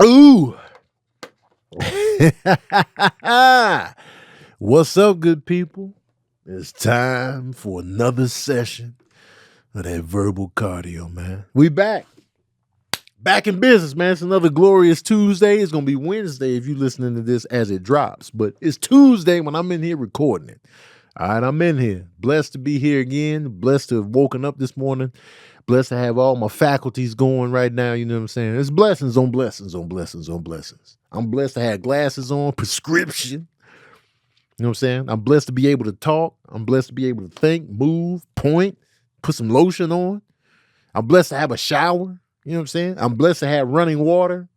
Ooh. What's up, good people? It's time for another session of that verbal cardio, man. We back. Back in business, man. It's another glorious Tuesday. It's going to be Wednesday if you're listening to this as it drops, but it's Tuesday when I'm in here recording it. All right, I'm in here. Blessed to be here again. Blessed to have woken up this morning. Blessed to have all my faculties going right now. You know what I'm saying? It's blessings on blessings on blessings on blessings. I'm blessed to have glasses on, prescription. You know what I'm saying? I'm blessed to be able to talk. I'm blessed to be able to think, move, point, put some lotion on. I'm blessed to have a shower. You know what I'm saying? I'm blessed to have running water,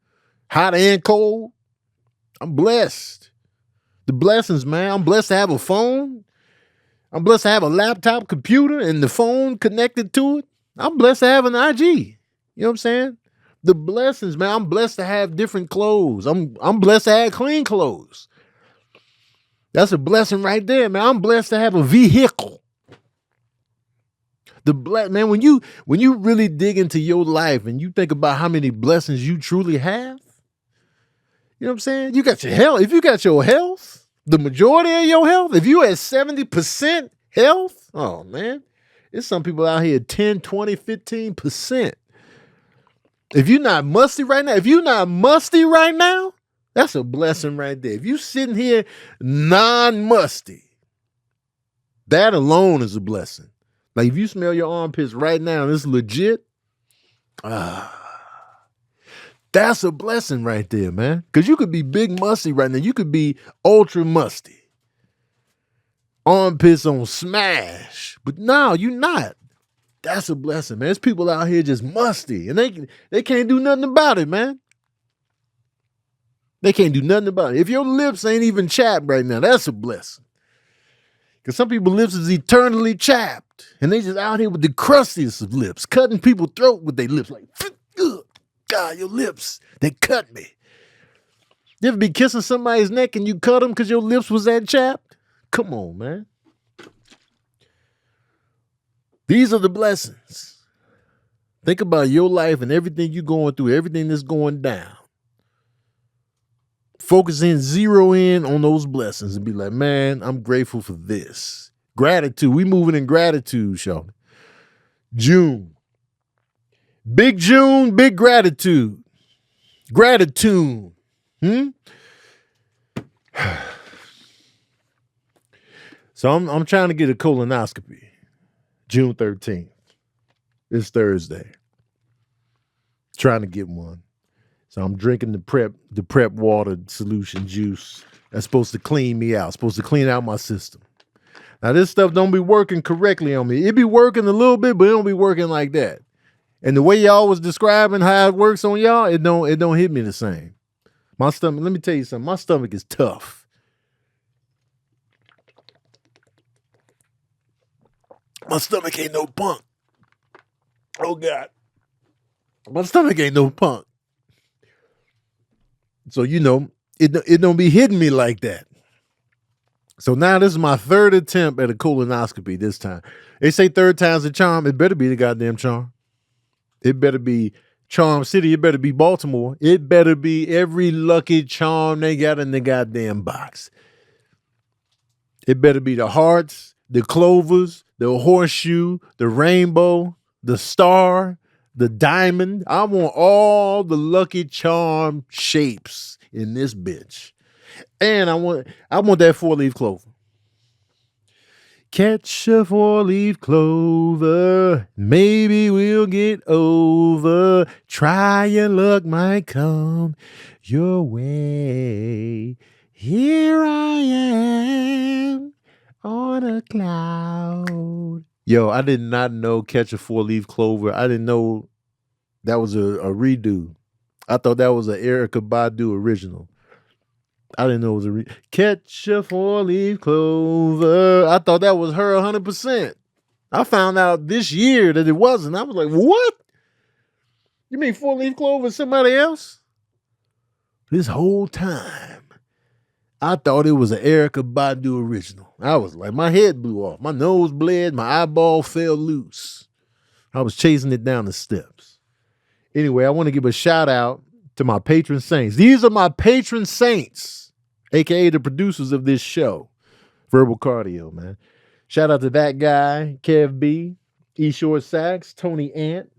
hot and cold. I'm blessed. The blessings, man. I'm blessed to have a phone. I'm blessed to have a laptop computer and the phone connected to it. I'm blessed to have an IG. You know what I'm saying? The blessings, man. I'm blessed to have different clothes. I'm blessed to have clean clothes. That's a blessing right there, man. I'm blessed to have a vehicle. Man, when you really dig into your life and you think about how many blessings you truly have, you know what I'm saying? You got your health. If you got your health, the majority of your health, if you at 70% health, oh man, there's some people out here 10, 20, 15%. If you're not musty right now, that's a blessing right there. If you sitting here non-musty, that alone is a blessing. Like if you smell your armpits right now and it's legit, that's a blessing right there, man. Because you could be big musty right now. You could be ultra musty. Armpits on smash. But no, you're not. That's a blessing, man. There's people out here just musty. And they can't do nothing about it, man. They can't do nothing about it. If your lips ain't even chapped right now, that's a blessing. Because some people's lips is eternally chapped. And they just out here with the crustiest of lips, cutting people's throat with their lips. Like, God, your lips, they cut me. You ever be kissing somebody's neck and you cut them because your lips was that chapped? Come on, man. These are the blessings. Think about your life and everything you're going through, everything that's going down. Focus in, zero in on those blessings and be like, man, I'm grateful for this. Gratitude. We moving in gratitude, Sean. June. Big June, big gratitude. Gratitude. So I'm trying to get a colonoscopy. June 13th. It's Thursday. Trying to get one. So I'm drinking the prep water solution juice. That's supposed to clean me out. Supposed to clean out my system. Now this stuff don't be working correctly on me. It be working a little bit, but it don't be working like that. And the way y'all was describing how it works on y'all, it don't hit me the same. My stomach, let me tell you something. My stomach is tough. My stomach ain't no punk. Oh God. My stomach ain't no punk. So, you know, it don't be hitting me like that. So now this is my third attempt at a colonoscopy this time. They say third time's a charm. It better be the goddamn charm. It better be Charm City. It better be Baltimore. It better be every lucky charm they got in the goddamn box. It better be the hearts, the clovers, the horseshoe, the rainbow, the star, the diamond. I want all the lucky charm shapes in this bitch. And I want that 4-leaf clover. Catch a 4-leaf clover, maybe we'll get over. Try your luck might come your way. Here I am on a cloud. Yo, I did not know Catch a 4-leaf clover. I didn't know that was a redo. I thought that was an Erykah Badu original. I didn't know it was Catch a 4-leaf clover. I thought that was her 100%. I found out this year that it wasn't. I was like, what? You mean 4-leaf clover is somebody else? This whole time, I thought it was an Erykah Badu original. I was like, my head blew off. My nose bled. My eyeball fell loose. I was chasing it down the steps. Anyway, I want to give a shout out to my patron saints. These are my patron saints, aka the producers of this show, Verbal Cardio, man. Shout out to that guy, Kev B, E Short Sax, Tony Ant,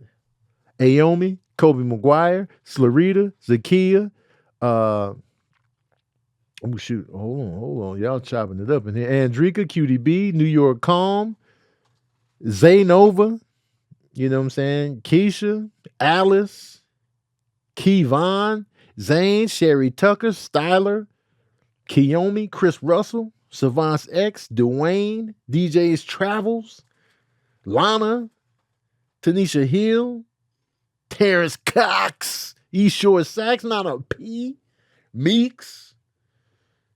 Aomi, Kobe McGuire, Slarita, Zakia. Oh shoot, hold on. Y'all chopping it up in here. Andrika, QDB, New York Calm, Zaynova, you know what I'm saying? Keisha, Alice, Kevon, Zane, Sherry Tucker, Styler, Kiyomi, Chris Russell, Savance X, Dwayne, DJ's Travels, Lana, Tanisha Hill, Terrence Cox, E Short Sax, not a P, Meeks.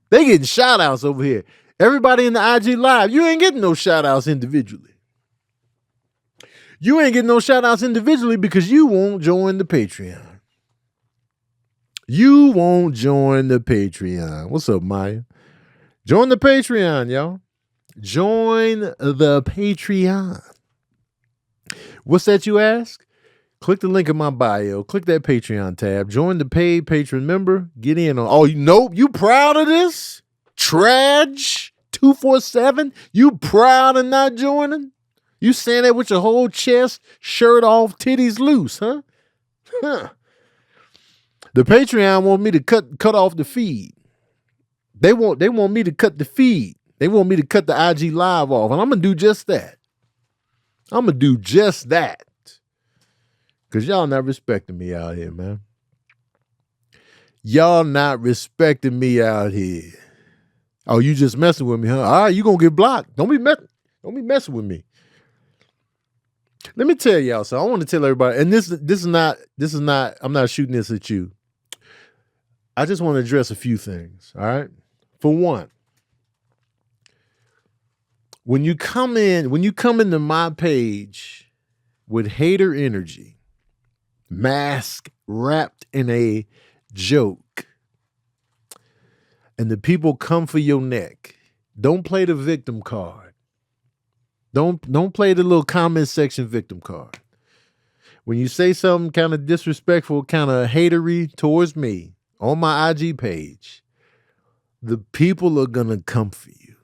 They getting shout outs over here. Everybody in the IG Live, you ain't getting no shout outs individually. You ain't getting no shout outs individually because you won't join the Patreon. You won't join the Patreon. What's up, Maya? Join the Patreon, y'all. Join the Patreon. What's that, you ask? Click the link in my bio. Click that Patreon tab. Join the paid patron member. Get in on. Oh, nope. You proud of this? Traj 247. You proud of not joining? You saying that with your whole chest, shirt off, titties loose, huh? Huh. The Patreon want me to cut off the feed. They want me to cut the feed. They want me to cut the IG Live off, and I'm gonna do just that. I'm gonna do just that. Because y'all not respecting me out here, man. Y'all not respecting me out here. Oh, you just messing with me, huh? All right, you gonna get blocked. Don't be messing with me. Let me tell y'all. So I want to tell everybody, and this is not. I'm not shooting this at you. I just want to address a few things. All right. For one, when you come into my page with hater energy, mask wrapped in a joke, and the people come for your neck, don't play the victim card. Don't play the little comment section victim card. When you say something kind of disrespectful, kind of hatery towards me on my IG page, the people are gonna come for you.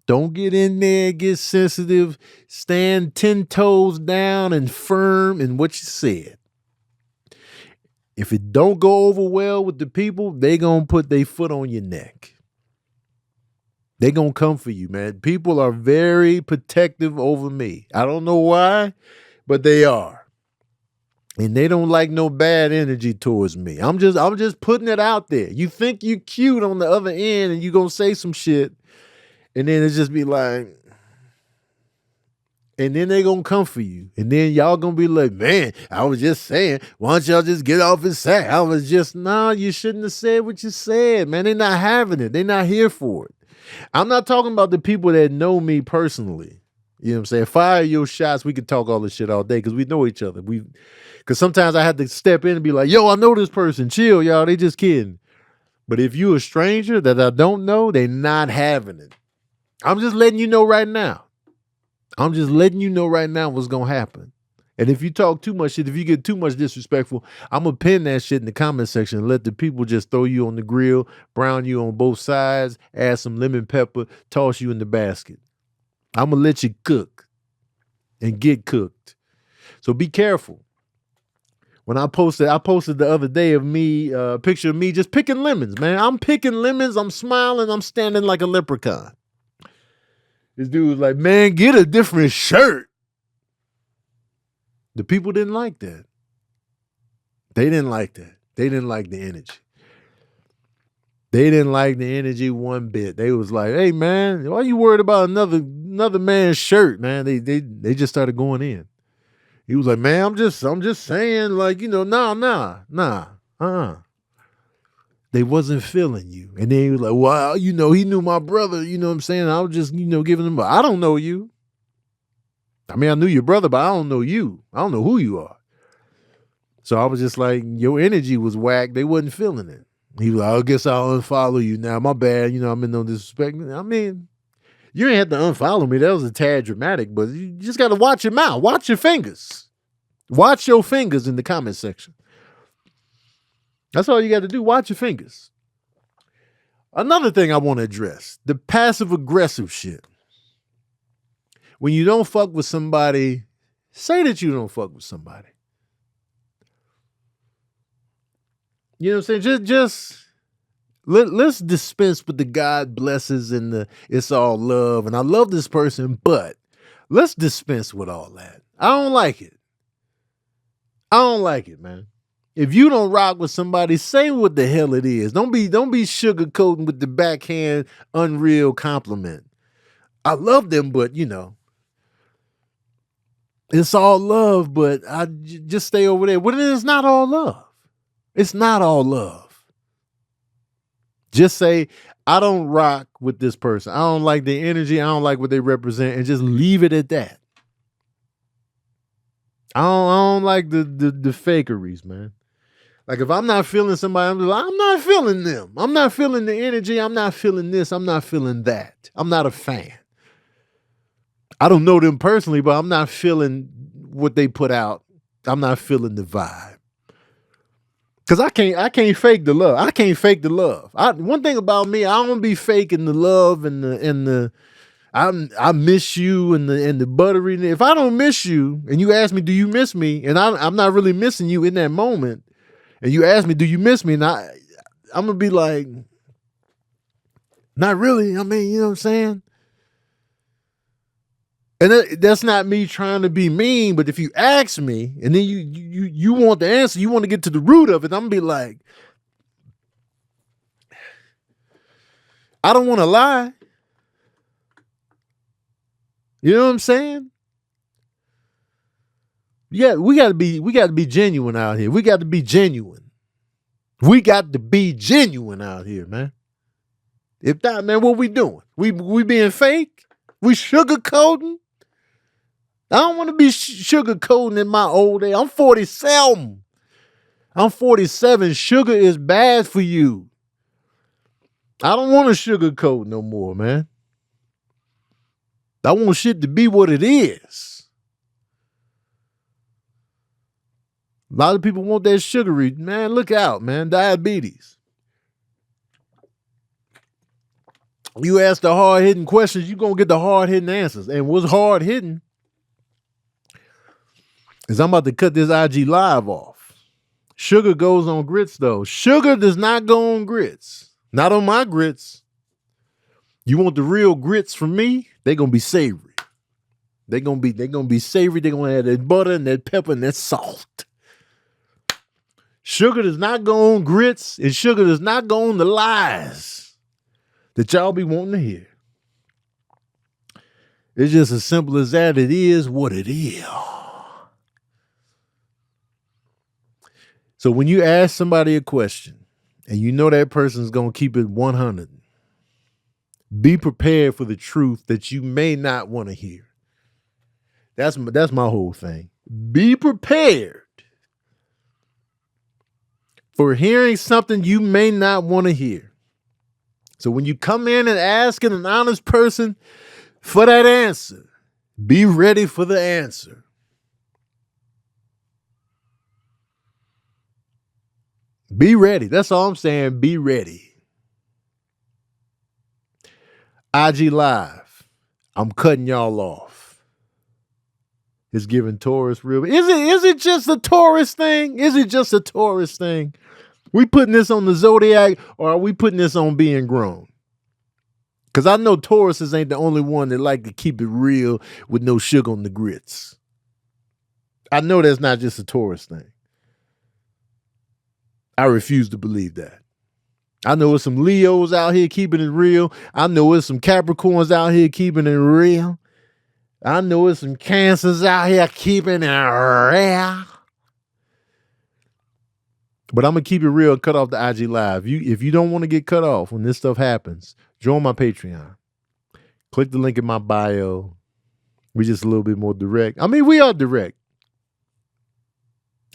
Don't get in there, get sensitive, stand 10 toes down and firm in what you said. If it don't go over well with the people, they gonna put their foot on your neck. They gonna come for you, man. People are very protective over me. I don't know why, but they are. And they don't like no bad energy towards me. I'm just putting it out there. You think you cute on the other end and you gonna say some shit, and then it just be like, and then they gonna come for you. And then y'all gonna be like, man, I was just saying, why don't y'all just get off his sack? I was just, no, you shouldn't have said what you said, man. They're not having it. They're not here for it. I'm not talking about the people that know me personally. You know what I'm saying? Fire your shots. We could talk all this shit all day because we know each other. Because sometimes I had to step in and be like, yo, I know this person. Chill, y'all. They just kidding. But if you a stranger that I don't know, they not having it. I'm just letting you know right now. I'm just letting you know right now what's going to happen. And if you talk too much shit, if you get too much disrespectful, I'm going to pin that shit in the comment section and let the people just throw you on the grill, brown you on both sides, add some lemon pepper, toss you in the basket. I'm going to let you cook and get cooked. So be careful. When I posted the other day of me, a picture of me just picking lemons, man. I'm picking lemons. I'm smiling. I'm standing like a leprechaun. This dude was like, man, get a different shirt. The people didn't like that. They didn't like that. They didn't like the energy. They didn't like the energy one bit. They was like, hey, man, why you worried about another man's shirt, man? They just started going in. He was like, man, I'm just saying, like, you know, nah. They wasn't feeling you. And then he was like, well, you know, he knew my brother, you know what I'm saying? I was just, you know, giving him, I don't know you. I mean, I knew your brother, but I don't know you. I don't know who you are. So I was just like, your energy was whack. They wasn't feeling it. He was like, I guess I'll unfollow you now. My bad. You know, I'm in no disrespect. I mean, you ain't have to unfollow me. That was a tad dramatic, but you just got to watch your mouth. Watch your fingers. Watch your fingers in the comment section. That's all you got to do. Watch your fingers. Another thing I want to address, the passive aggressive shit. When you don't fuck with somebody, say that you don't fuck with somebody. You know what I'm saying? Let's dispense with the God blesses and the it's all love. And I love this person, but let's dispense with all that. I don't like it. I don't like it, man. If you don't rock with somebody, say what the hell it is. Don't be sugarcoating with the backhand, unreal compliment. I love them, but it's all love, but I just stay over there. Well, it's not all love. It's not all love. Just say, I don't rock with this person. I don't like their energy. I don't like what they represent, and just leave it at that. I don't like the fakeries, man. Like if I'm not feeling somebody, I'm not feeling them. I'm not feeling the energy. I'm not feeling this. I'm not feeling that. I'm not a fan. I don't know them personally, but I'm not feeling what they put out. I'm not feeling the vibe. Cause I can't fake the love. I can't fake the love. One thing about me, I don't be faking the love and the I miss you and the buttery. If I don't miss you and you ask me, do you miss me? And I'm not really missing you in that moment. And you ask me, do you miss me? And I'm gonna be like, not really. I mean, you know what I'm saying? And that's not me trying to be mean, but if you ask me and then you want the answer, you want to get to the root of it, I'm gonna be like, I don't want to lie. You know what I'm saying? Yeah, we got to be genuine out here. We got to be genuine. We got to be genuine out here, man. If not, man, what we doing? We being fake? We sugarcoating? I don't want to be sugarcoating in my old age. I'm 47. I'm 47. Sugar is bad for you. I don't want to sugarcoat no more, man. I want shit to be what it is. A lot of people want that sugary. Man, look out, man. Diabetes. You ask the hard-hitting questions, you're going to get the hard-hitting answers. And what's hard-hitting is I'm about to cut this IG live off. Sugar goes on grits, though. Sugar does not go on grits. Not on my grits. You want the real grits from me? They're going to be savory. They're going to be savory. They're going to have that butter and that pepper and that salt. Sugar does not go on grits, and sugar does not go on the lies that y'all be wanting to hear. It's just as simple as that. It is what it is. So when you ask somebody a question and you know that person's going to keep it 100, be prepared for the truth that you may not want to hear. That's my whole thing. Be prepared for hearing something you may not want to hear. So when you come in and asking an honest person for that answer, be ready for the answer. Be ready. That's all I'm saying. Be ready. IG Live. I'm cutting y'all off. It's giving Taurus real. Is it just a Taurus thing? Is it just a Taurus thing? We putting this on the zodiac, or are we putting this on being grown? Because I know Tauruses ain't the only one that like to keep it real with no sugar on the grits. I know that's not just a Taurus thing. I refuse to believe that. I know there's some Leos out here keeping it real. I know there's some Capricorns out here keeping it real. I know there's some Cancers out here keeping it real. But I'm going to keep it real and cut off the IG Live. If you don't want to get cut off when this stuff happens, join my Patreon. Click the link in my bio. We're just a little bit more direct. I mean, we are direct.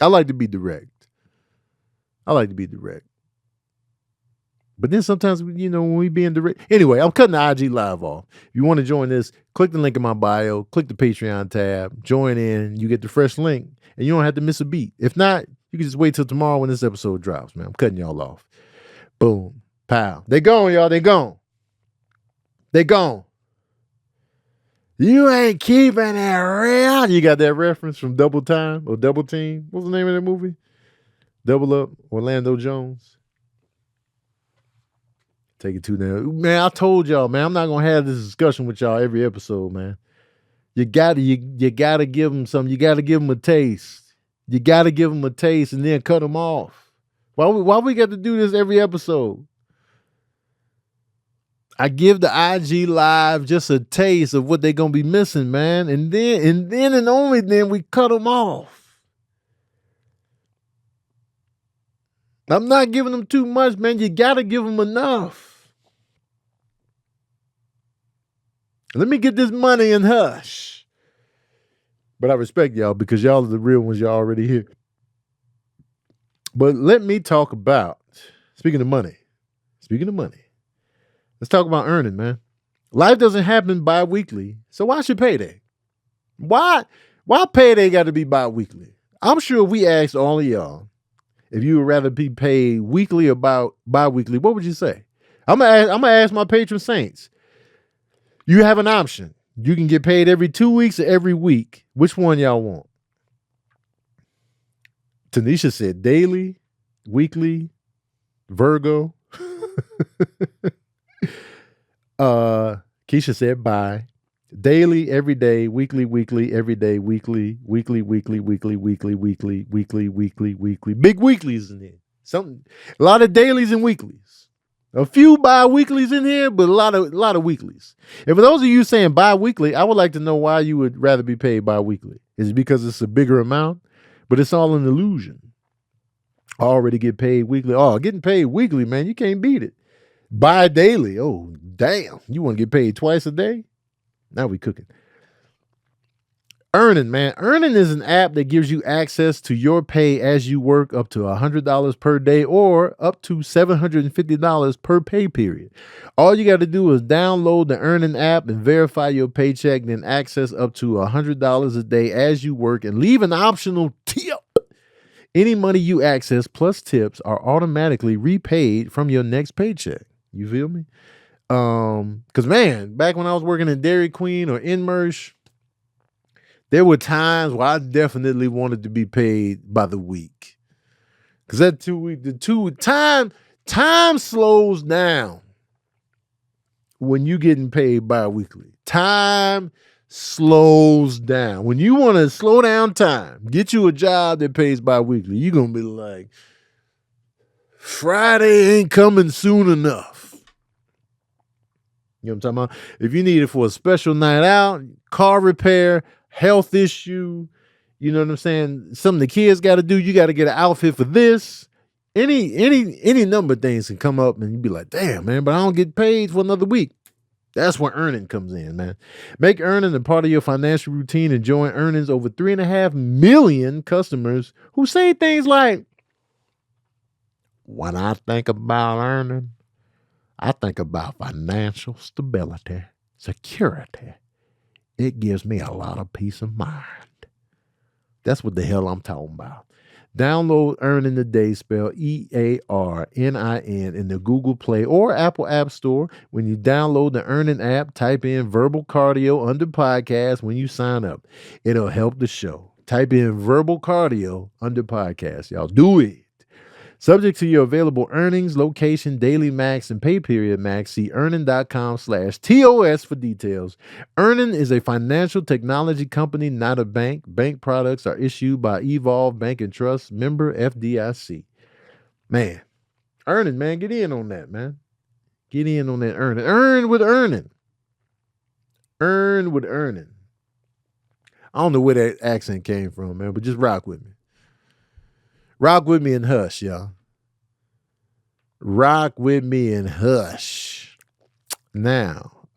I like to be direct. But then sometimes, when we being direct. Anyway, I'm cutting the IG Live off. If you want to join this, click the link in my bio. Click the Patreon tab. Join in. You get the fresh link. And you don't have to miss a beat. If not, You can just wait till tomorrow when this episode drops, man. I'm cutting y'all off. Boom. Pow. They gone, y'all. They gone. They gone. You ain't keeping it real. You got that reference from Double Time or Double Team? What's the name of that movie? Double Up, Orlando Jones. Take it to now. Man, I told y'all, man, I'm not going to have this discussion with y'all every episode, man. You gotta give them something. You gotta give them a taste. You gotta give them a taste and then cut them off. Why we got to do this every episode? I give the IG Live just a taste of what they're gonna be missing, man, and then only then we cut them off. I'm not giving them too much, man. You gotta give them enough. Let me get this money and hush. But I respect y'all because y'all are the real ones. Y'all already here. But let me talk about, speaking of money, let's talk about earning, man. Life doesn't happen bi-weekly, so why should payday? Why payday got to be bi-weekly? I'm sure if we asked all of y'all if you would rather be paid weekly or bi-weekly, what would you say? I'm gonna ask my patron saints. You have an option. You can get paid every 2 weeks or every week. Which one y'all want? Tanisha said daily, weekly, Virgo. Keisha said bye. Daily, every day, weekly, every day, weekly. Big weeklies in there. A lot of dailies and weeklies. A few bi-weeklies in here, but a lot of weeklies. And for those of you saying bi-weekly, I would like to know why you would rather be paid bi-weekly. Is it because it's a bigger amount? But it's all an illusion. I already get paid weekly. Oh, getting paid weekly, man, you can't beat it. Bi-daily. Oh, damn. You want to get paid twice a day? Now we cooking. Earnin, man. Earnin is an app that gives you access to your pay as you work up to $100 per day or up to $750 per pay period. All you got to do is download the Earnin app and verify your paycheck, then access up to $100 a day as you work and leave an optional tip. Any money you access plus tips are automatically repaid from your next paycheck. You feel me? Because, man, back when I was working at Dairy Queen or Inmersh, there were times where I definitely wanted to be paid by the week. Because that 2 week, time slows down when you getting paid bi-weekly. Time slows down. When you want to slow down time, get you a job that pays bi-weekly, you're going to be like, Friday ain't coming soon enough. You know what I'm talking about? If you need it for a special night out, car repair, health issue, you know what I'm saying? Something the kids got to do. You got to get an outfit for this. Any number of things can come up and you be like, damn, man, but I don't get paid for another week. That's where Earnin comes in, man. Make Earnin a part of your financial routine and join Earnin's over 3.5 million customers who say things like, when I think about earning, I think about financial stability, security. It gives me a lot of peace of mind. That's what the hell I'm talking about. Download Earnin today, spell EARNIN in the Google Play or Apple App Store. When you download the Earnin app, type in Verbal Cardio under podcast when you sign up. It'll help the show. Type in Verbal Cardio under podcast. Y'all do it. Subject to your available earnings, location, daily max, and pay period max, see earnin.com/TOS for details. Earnin is a financial technology company, not a bank. Bank products are issued by Evolve Bank and Trust, member FDIC. Man, Earnin, man, get in on that, man. Get in on that Earnin. Earn with Earnin. Earn with Earnin. I don't know where that accent came from, man, but just rock with me. Rock with me and hush, y'all. Rock with me and hush. Now,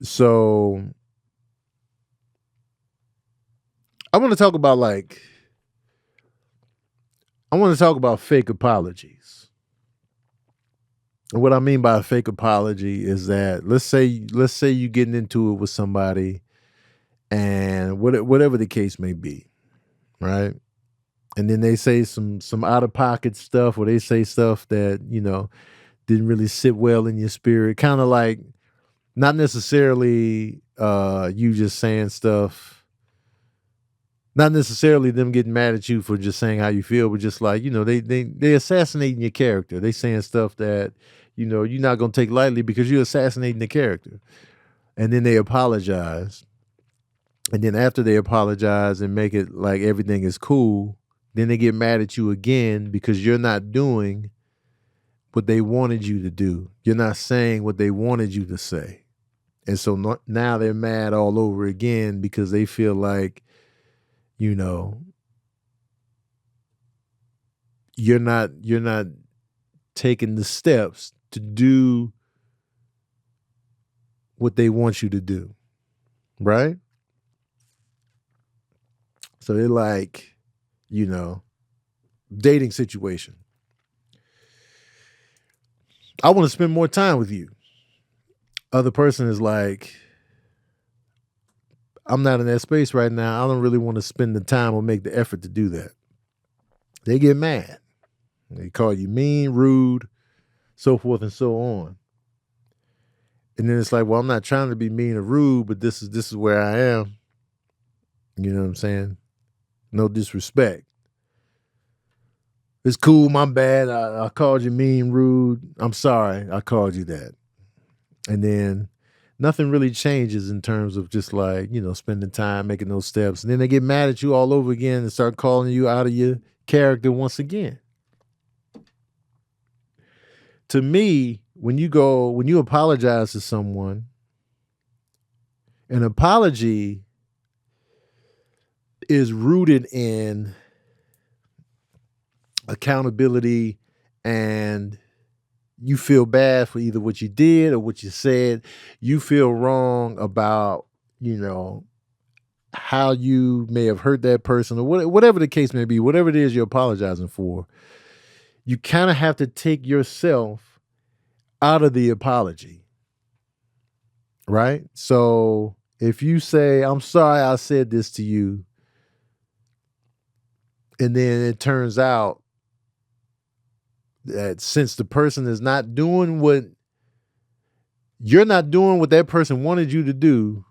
so I want to talk about fake apologies. And what I mean by a fake apology is that let's say you're getting into it with somebody and whatever the case may be, right? And then they say some out of pocket stuff, or they say stuff that didn't really sit well in your spirit, kind of like not necessarily you just saying stuff, not necessarily them getting mad at you for just saying how you feel, but just like they assassinating your character. They saying stuff that you're not gonna take lightly because you're assassinating the character, and then they apologize. And then after they apologize and make it like everything is cool, then they get mad at you again because you're not doing what they wanted you to do. You're not saying what they wanted you to say. And so now they're mad all over again because they feel like, you're not taking the steps to do what they want you to do. Right? So they're like, dating situation. I want to spend more time with you. Other person is like, I'm not in that space right now. I don't really want to spend the time or make the effort to do that. They get mad. They call you mean, rude, so forth and so on. And then it's like, well, I'm not trying to be mean or rude, but this is where I am. You know what I'm saying? No disrespect. It's cool, my bad. I called you mean, rude. I'm sorry I called you that. And then nothing really changes in terms of just like, spending time, making those steps. And then they get mad at you all over again and start calling you out of your character once again. To me, when you apologize to someone, an apology is rooted in accountability, and you feel bad for either what you did or what you said. You feel wrong about, how you may have hurt that person, or whatever the case may be, whatever it is you're apologizing for. You kind of have to take yourself out of the apology, right? So if you say, I'm sorry I said this to you, and then it turns out that since the person is not doing what you're not doing what that person wanted you to do,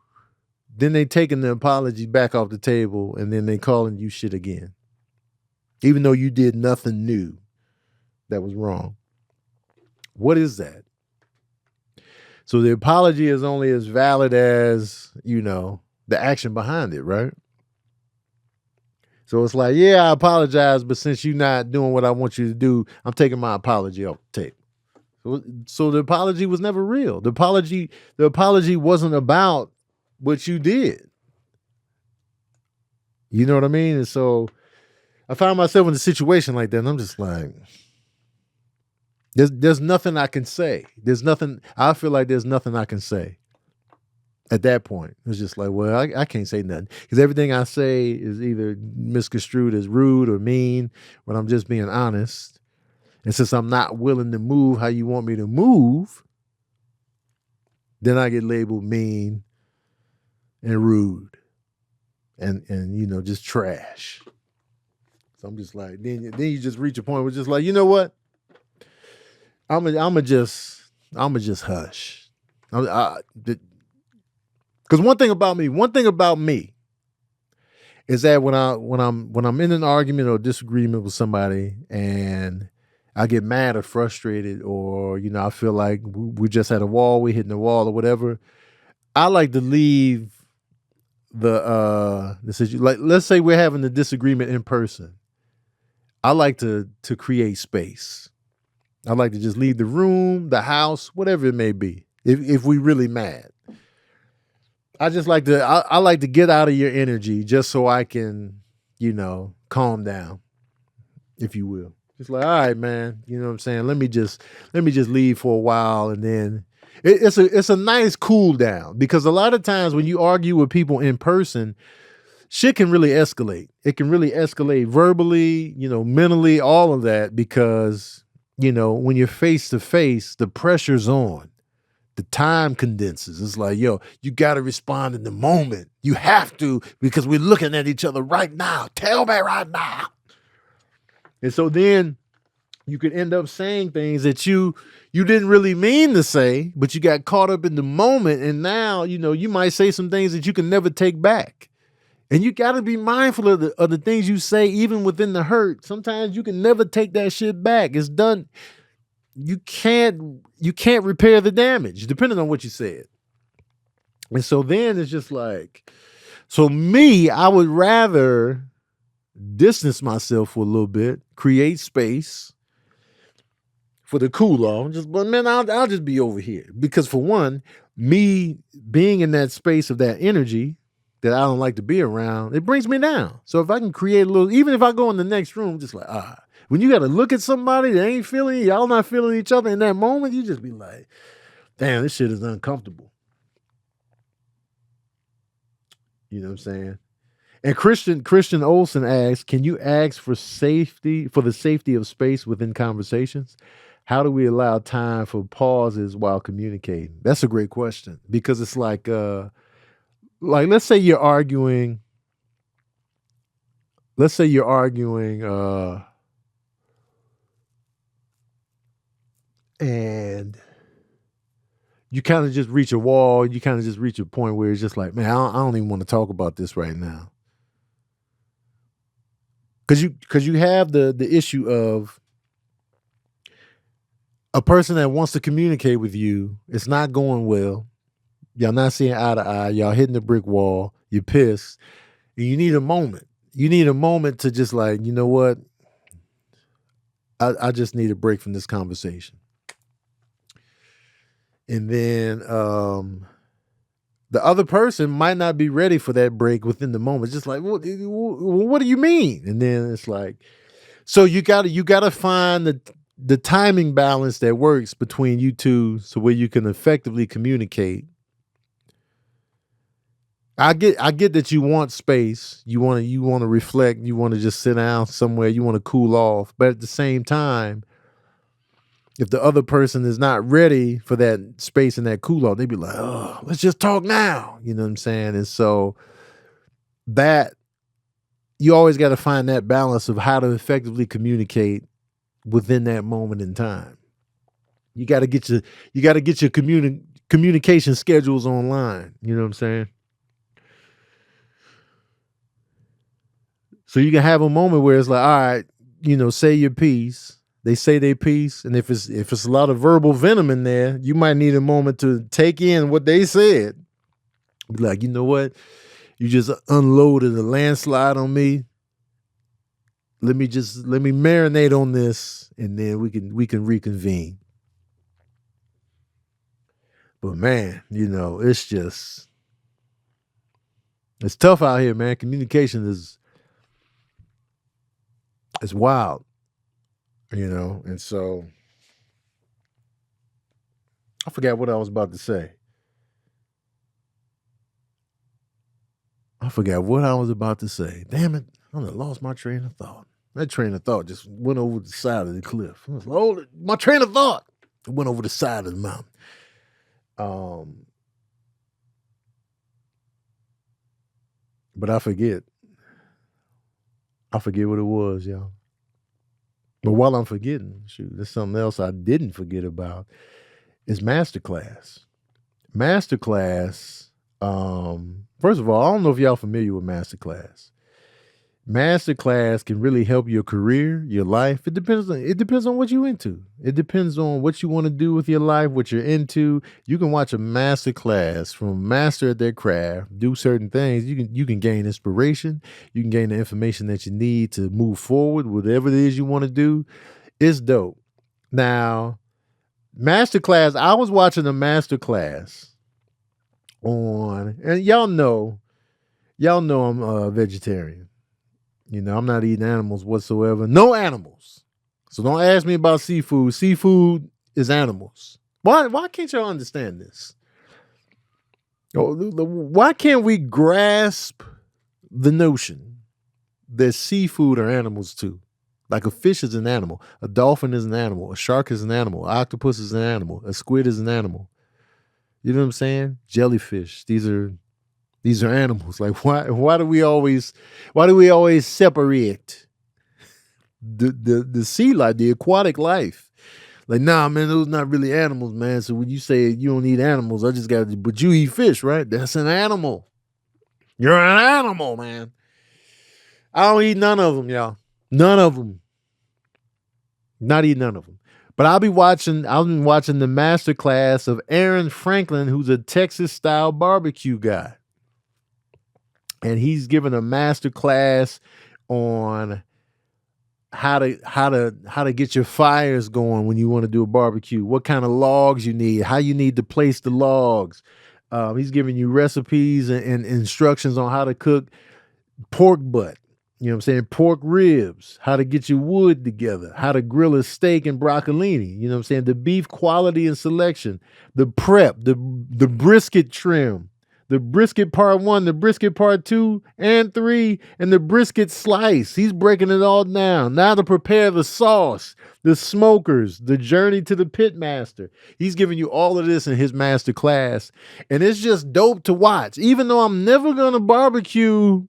then they taking the apology back off the table, and then they calling you shit again, even though you did nothing new that was wrong. What is that? So the apology is only as valid as, the action behind it, right? So it's like, yeah, I apologize, but since you're not doing what I want you to do, I'm taking my apology off the table. So the apology was never real. The apology wasn't about what you did. You know what I mean? And so I found myself in a situation like that, and I'm just like, there's nothing I can say. I feel like there's nothing I can say. At that point, it's just like, well, I can't say nothing because everything I say is either misconstrued as rude or mean, when I'm just being honest. And since I'm not willing to move how you want me to move, then I get labeled mean and rude and just trash. So I'm just like, then you just reach a point where it's just like, you know what? I'ma just hush. Because one thing about me is that when I'm in an argument or disagreement with somebody and I get mad or frustrated, or I feel like we just had a wall, we hitting the wall or whatever, I like to leave the situation. Like, let's say we're having a disagreement in person. I like to create space. I like to just leave the room, the house, whatever it may be. If we really mad. I just like to, I like to get out of your energy just so I can, calm down, if you will. Just like, all right, man, you know what I'm saying? Let me just leave for a while, and then it's a nice cool down, because a lot of times when you argue with people in person, shit can really escalate. It can really escalate verbally, mentally, all of that, because, when you're face to face, the pressure's on. The time condenses. It's like, yo, you got to respond in the moment. You have to, because we're looking at each other right now. Tell me right now. And so then you could end up saying things that you didn't really mean to say, but you got caught up in the moment. And now, you might say some things that you can never take back. And you got to be mindful of the things you say, even within the hurt. Sometimes you can never take that shit back. It's done. You can't repair the damage, depending on what you said. And so then it's just like, so me, I would rather distance myself for a little bit, create space for the cool off. But man, I'll just be over here. Because for one, me being in that space of that energy that I don't like to be around, it brings me down. So if I can create a little, even if I go in the next room, just like, when you got to look at somebody that ain't feeling you, y'all not feeling each other in that moment, you just be like, damn, this shit is uncomfortable. You know what I'm saying? And Christian Olson asks, can you ask for the safety of space within conversations? How do we allow time for pauses while communicating? That's a great question, because it's like let's say you're arguing. And you kind of just reach a wall. You kind of just reach a point where it's just like, man, I don't even want to talk about this right now. Because you have the issue of a person that wants to communicate with you. It's not going well. Y'all not seeing eye to eye. Y'all hitting the brick wall. You're pissed. And you need a moment. You need a moment to just like, you know what? I just need a break from this conversation. And then the other person might not be ready for that break within the moment. It's just like, what do you mean? And then it's like, so you gotta find the timing balance that works between you two, so where you can effectively communicate. I get that you want space. You want to reflect. You want to just sit down somewhere. You want to cool off. But at the same time, if the other person is not ready for that space and that cool off, they be like, oh, let's just talk now. You know what I'm saying? And so that you always got to find that balance of how to effectively communicate within that moment in time. You got to get your communication schedules online. You know what I'm saying? So you can have a moment where it's like, all right, say your piece. They say their piece, and if it's a lot of verbal venom in there, you might need a moment to take in what they said. Be like, you know what? You just unloaded a landslide on me. Let me marinate on this, and then we can reconvene. But man, it's tough out here, man. Communication is wild. And so I forgot what I was about to say. Damn it. I lost my train of thought. That train of thought just went over the side of the cliff. I was like, oh, my train of thought went over the side of the mountain. But I forget. what it was, y'all. But while I'm forgetting, there's something else I didn't forget about. Is Masterclass. Masterclass, first of all, I don't know if y'all familiar with Masterclass. Masterclass can really help your career, your life. It depends on what you're into. It depends on what you want to do with your life, what you're into. You can watch a masterclass from a master at their craft, do certain things. You can gain inspiration. You can gain the information that you need to move forward, whatever it is you want to do. It's dope. Now, masterclass, I was watching a masterclass and y'all know I'm a vegetarian. I'm not eating animals whatsoever. No animals. So don't ask me about seafood. Seafood is animals. Why can't y'all understand this? Why can't we grasp the notion that seafood are animals too? Like a fish is an animal. A dolphin is an animal. A shark is an animal. An octopus is an animal. A squid is an animal. You know what I'm saying? Jellyfish. These are animals. Like why do we always separate the sea life, the aquatic life? Like, nah, man, those not really animals, man. So when you say you don't eat animals, I just got to, but you eat fish, right? That's an animal. You're an animal, man. I don't eat none of them, y'all. None of them. Not eat none of them. But I've been watching the master class of Aaron Franklin, who's a Texas style barbecue guy. And he's giving a master class on how to get your fires going when you want to do a barbecue, what kind of logs you need, how you need to place the logs. He's giving you recipes and instructions on how to cook pork butt. You know what I'm saying? Pork ribs, how to get your wood together, how to grill a steak and broccolini. You know what I'm saying? The beef quality and selection, the prep, the brisket trim, the brisket part 1, the brisket part 2 and 3, and the brisket slice. He's breaking it all down. Now to prepare the sauce, the smokers, the journey to the pit master. He's giving you all of this in his master class. And it's just dope to watch. Even though I'm never going to barbecue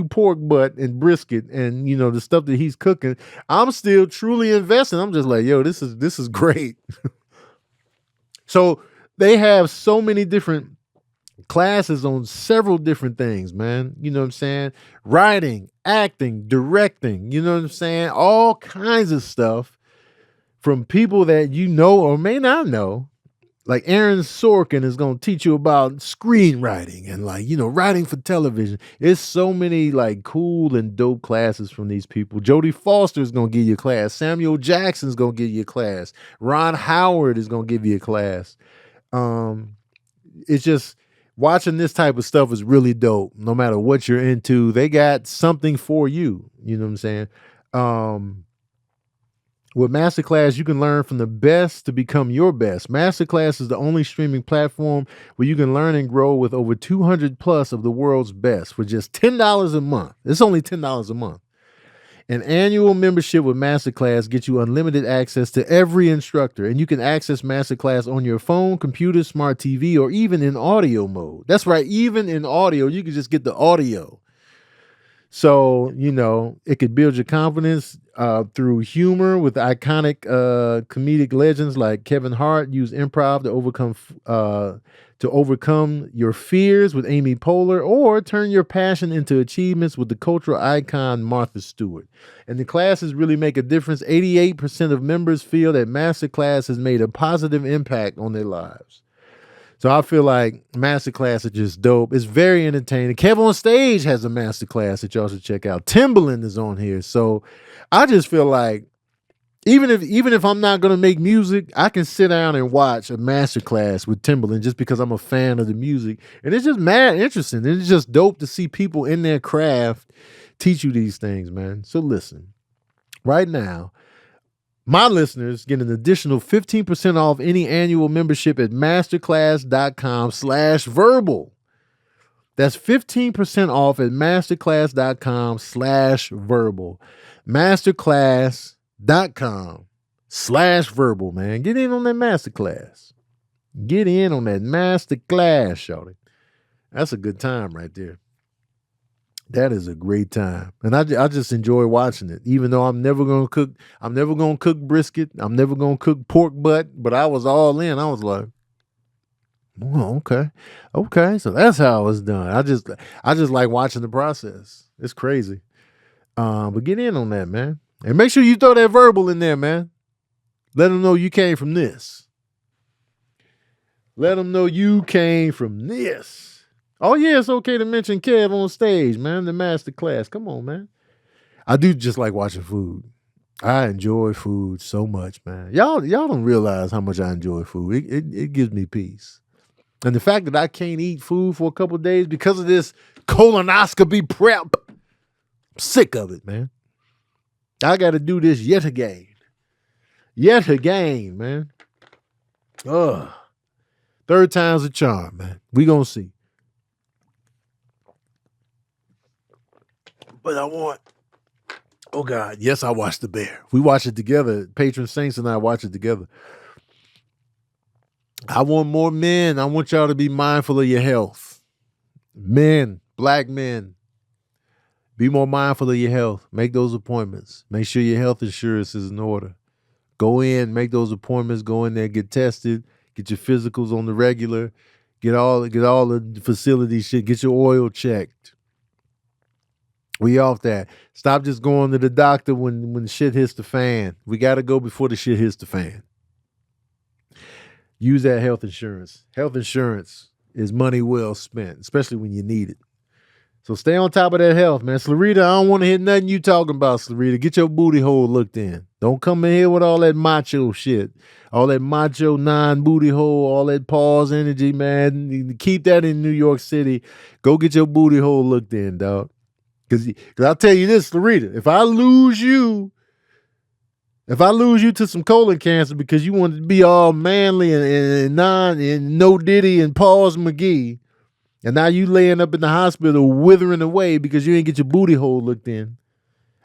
pork butt and brisket and, you know, the stuff that he's cooking, I'm still truly investing. I'm just like, yo, this is great. So they have so many different classes on several different things, man. You know what I'm saying? Writing, acting, directing, you know what I'm saying? All kinds of stuff from people that you know or may not know. Like Aaron Sorkin is going to teach you about screenwriting and, like, you know, writing for television. It's so many like cool and dope classes from these people. Jodie Foster is going to give you a class. Samuel Jackson is going to give you a class. Ron Howard is going to give you a class. It's just, watching this type of stuff is really dope. No matter what you're into, they got something for you. You know what I'm saying? With Masterclass, you can learn from the best to become your best. Masterclass is the only streaming platform where you can learn and grow with over 200 plus of the world's best for just $10 a month. It's only $10 a month. An annual membership with Masterclass gets you unlimited access to every instructor, and you can access Masterclass on your phone, computer, smart TV, or even in audio mode. That's right, even in audio, you can just get the audio. So, you know, it could build your confidence through humor with iconic comedic legends like Kevin Hart. Use improv to overcome your fears with Amy Poehler, or turn your passion into achievements with the cultural icon Martha Stewart. And the classes really make a difference. 88% of members feel that Masterclass has made a positive impact on their lives. So I feel like Masterclass is just dope. It's very entertaining. Kev on Stage has a Masterclass that y'all should check out. Timbaland is on here. So I just feel like even if I'm not going to make music, I can sit down and watch a Masterclass with Timbaland just because I'm a fan of the music. And it's just mad interesting. It's just dope to see people in their craft teach you these things, man. So listen, right now, my listeners get an additional 15% off any annual membership at masterclass.com/verbal. That's 15% off at masterclass.com/verbal. Masterclass.com/verbal, man. Get in on that masterclass. Get in on that masterclass, shawty. That's a good time right there. That is a great time. And I just enjoy watching it. Even though I'm never going to cook brisket. I'm never going to cook pork butt, but I was all in. I was like, oh, okay. Okay. So that's how it was done. I just like watching the process. It's crazy. But get in on that, man. And make sure you throw that verbal in there, man. Let them know you came from this. Let them know you came from this. Oh, yeah, it's okay to mention Kev on Stage, man. The master class. Come on, man. I do just like watching food. I enjoy food so much, man. Y'all don't realize how much I enjoy food. It gives me peace. And the fact that I can't eat food for a couple of days because of this colonoscopy prep, I'm sick of it, man. I got to do this yet again. Yet again, man. Ugh. Third time's a charm, man. We gonna see. But I want, oh God, yes, I watched The Bear. We watched it together. Patron Saints and I watched it together. I want more men. I want y'all to be mindful of your health. Men, black men, be more mindful of your health. Make those appointments. Make sure your health insurance is in order. Go in, make those appointments, go in there, get tested, get your physicals on the regular, get all the facility shit, get your oil checked. We off that. Stop just going to the doctor when shit hits the fan. We got to go before the shit hits the fan. Use that health insurance. Health insurance is money well spent, especially when you need it. So stay on top of that health, man. Slarita, I don't want to hear nothing you talking about, Slarita. Get your booty hole looked in. Don't come in here with all that macho shit. All that macho non-booty hole, all that pause energy, man. Keep that in New York City. Go get your booty hole looked in, dog. Because I'll tell you this, Slarita, if I lose you to some colon cancer because you wanted to be all manly and no Diddy and Pause McGee, and now you laying up in the hospital withering away because you ain't get your booty hole looked in,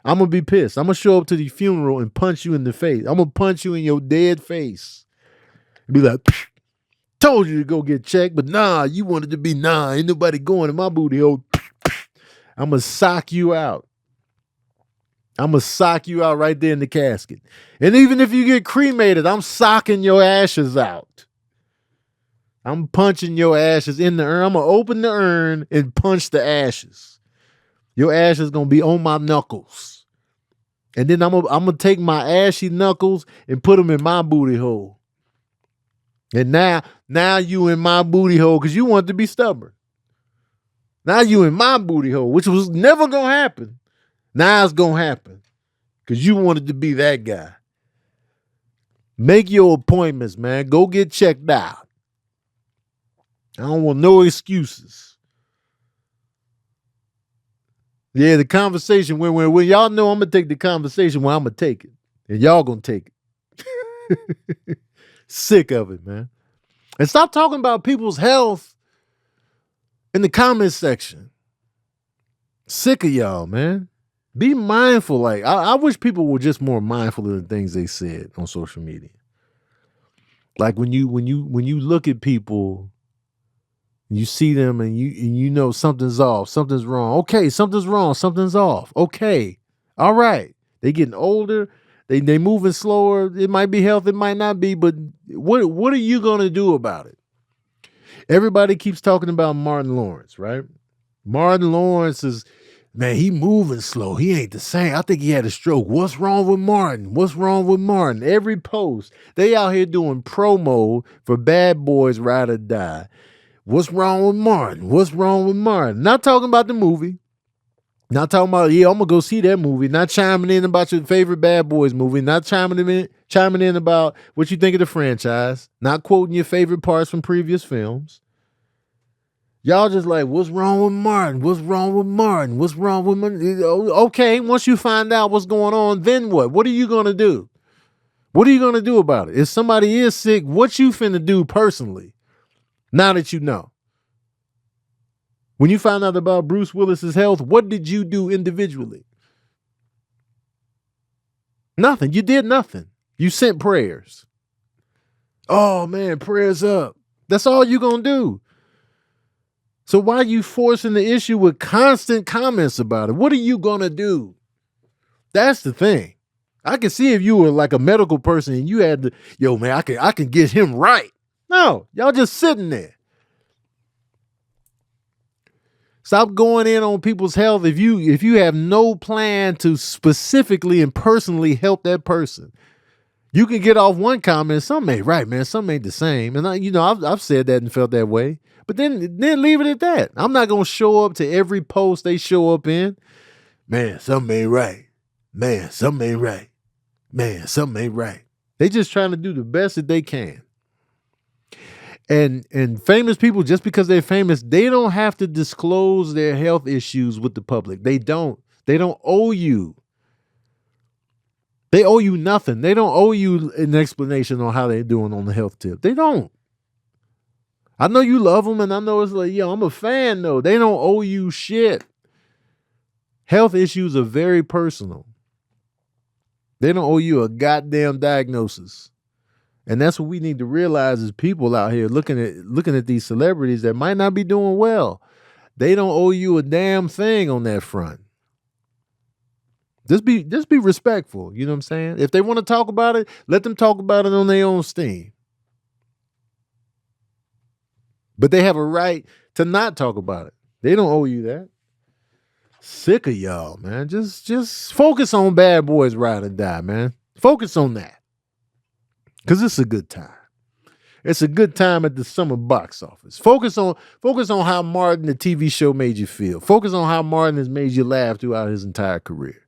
I'm going to be pissed. I'm going to show up to the funeral and punch you in the face. I'm going to punch you in your dead face. And be like, told you to go get checked, but nah, you wanted to be ain't nobody going in my booty hole. I'm going to sock you out. I'm going to sock you out right there in the casket. And even if you get cremated, I'm socking your ashes out. I'm punching your ashes in the urn. I'm going to open the urn and punch the ashes. Your ashes going to be on my knuckles. And then I'm going to take my ashy knuckles and put them in my booty hole. And now you in my booty hole because you want to be stubborn. Now you in my booty hole, which was never going to happen. Now it's going to happen because you wanted to be that guy. Make your appointments, man. Go get checked out. I don't want no excuses. Yeah, the conversation, when y'all know I'm going to take the conversation where I'm going to take it. And y'all going to take it. Sick of it, man. And stop talking about people's health in the comment section. Sick of y'all, man. Be mindful. Like, I wish people were just more mindful of the things they said on social media. Like when you look at people, you see them and you know something's off, something's wrong. Okay, something's wrong, something's off. Okay. All right. They getting older, they moving slower. It might be health, it might not be, but what are you gonna do about it? Everybody keeps talking about Martin Lawrence, right? Martin Lawrence is, man, he moving slow. He ain't the same. I think he had a stroke. What's wrong with Martin? What's wrong with Martin? Every post, they out here doing promo for Bad Boys Ride or Die. What's wrong with Martin? What's wrong with Martin? Not talking about the movie. Not talking about, yeah, I'm going to go see that movie. Not chiming in about your favorite Bad Boys movie. Not chiming in about what you think of the franchise. Not quoting your favorite parts from previous films. Y'all just like, what's wrong with Martin? What's wrong with Martin? What's wrong with Martin? Okay, once you find out what's going on, then what? What are you going to do? What are you going to do about it? If somebody is sick, what you finna do personally? Now that you know. When you found out about Bruce Willis's health, what did you do individually? Nothing. You did nothing. You sent prayers. Oh man, prayers up. That's all you're going to do. So why are you forcing the issue with constant comments about it? What are you going to do? That's the thing. I can see if you were like a medical person and you had to, yo man, I can get him right. No, y'all just sitting there. Stop going in on people's health if you have no plan to specifically and personally help that person. You can get off one comment, some ain't right, man, some ain't the same. And I've said that and felt that way. But then leave it at that. I'm not gonna show up to every post they show up in. Man, something ain't right. Man, something ain't right. Man, something ain't right. They just trying to do the best that they can. And famous people, just because they're famous, they don't have to disclose their health issues with the public. They don't. They don't owe you. They owe you nothing. They don't owe you an explanation on how they're doing on the health tip. They don't. I know you love them, and I know it's like, yo, I'm a fan, though. They don't owe you shit. Health issues are very personal. They don't owe you a goddamn diagnosis. And that's what we need to realize as people out here looking at these celebrities that might not be doing well. They don't owe you a damn thing on that front. Just be respectful. You know what I'm saying? If they want to talk about it, let them talk about it on their own steam. But they have a right to not talk about it. They don't owe you that. Sick of y'all, man. Just focus on Bad Boys Ride or Die, man. Focus on that. Because it's a good time. It's a good time at the summer box office. Focus on how Martin, the TV show, made you feel. Focus on how Martin has made you laugh throughout his entire career.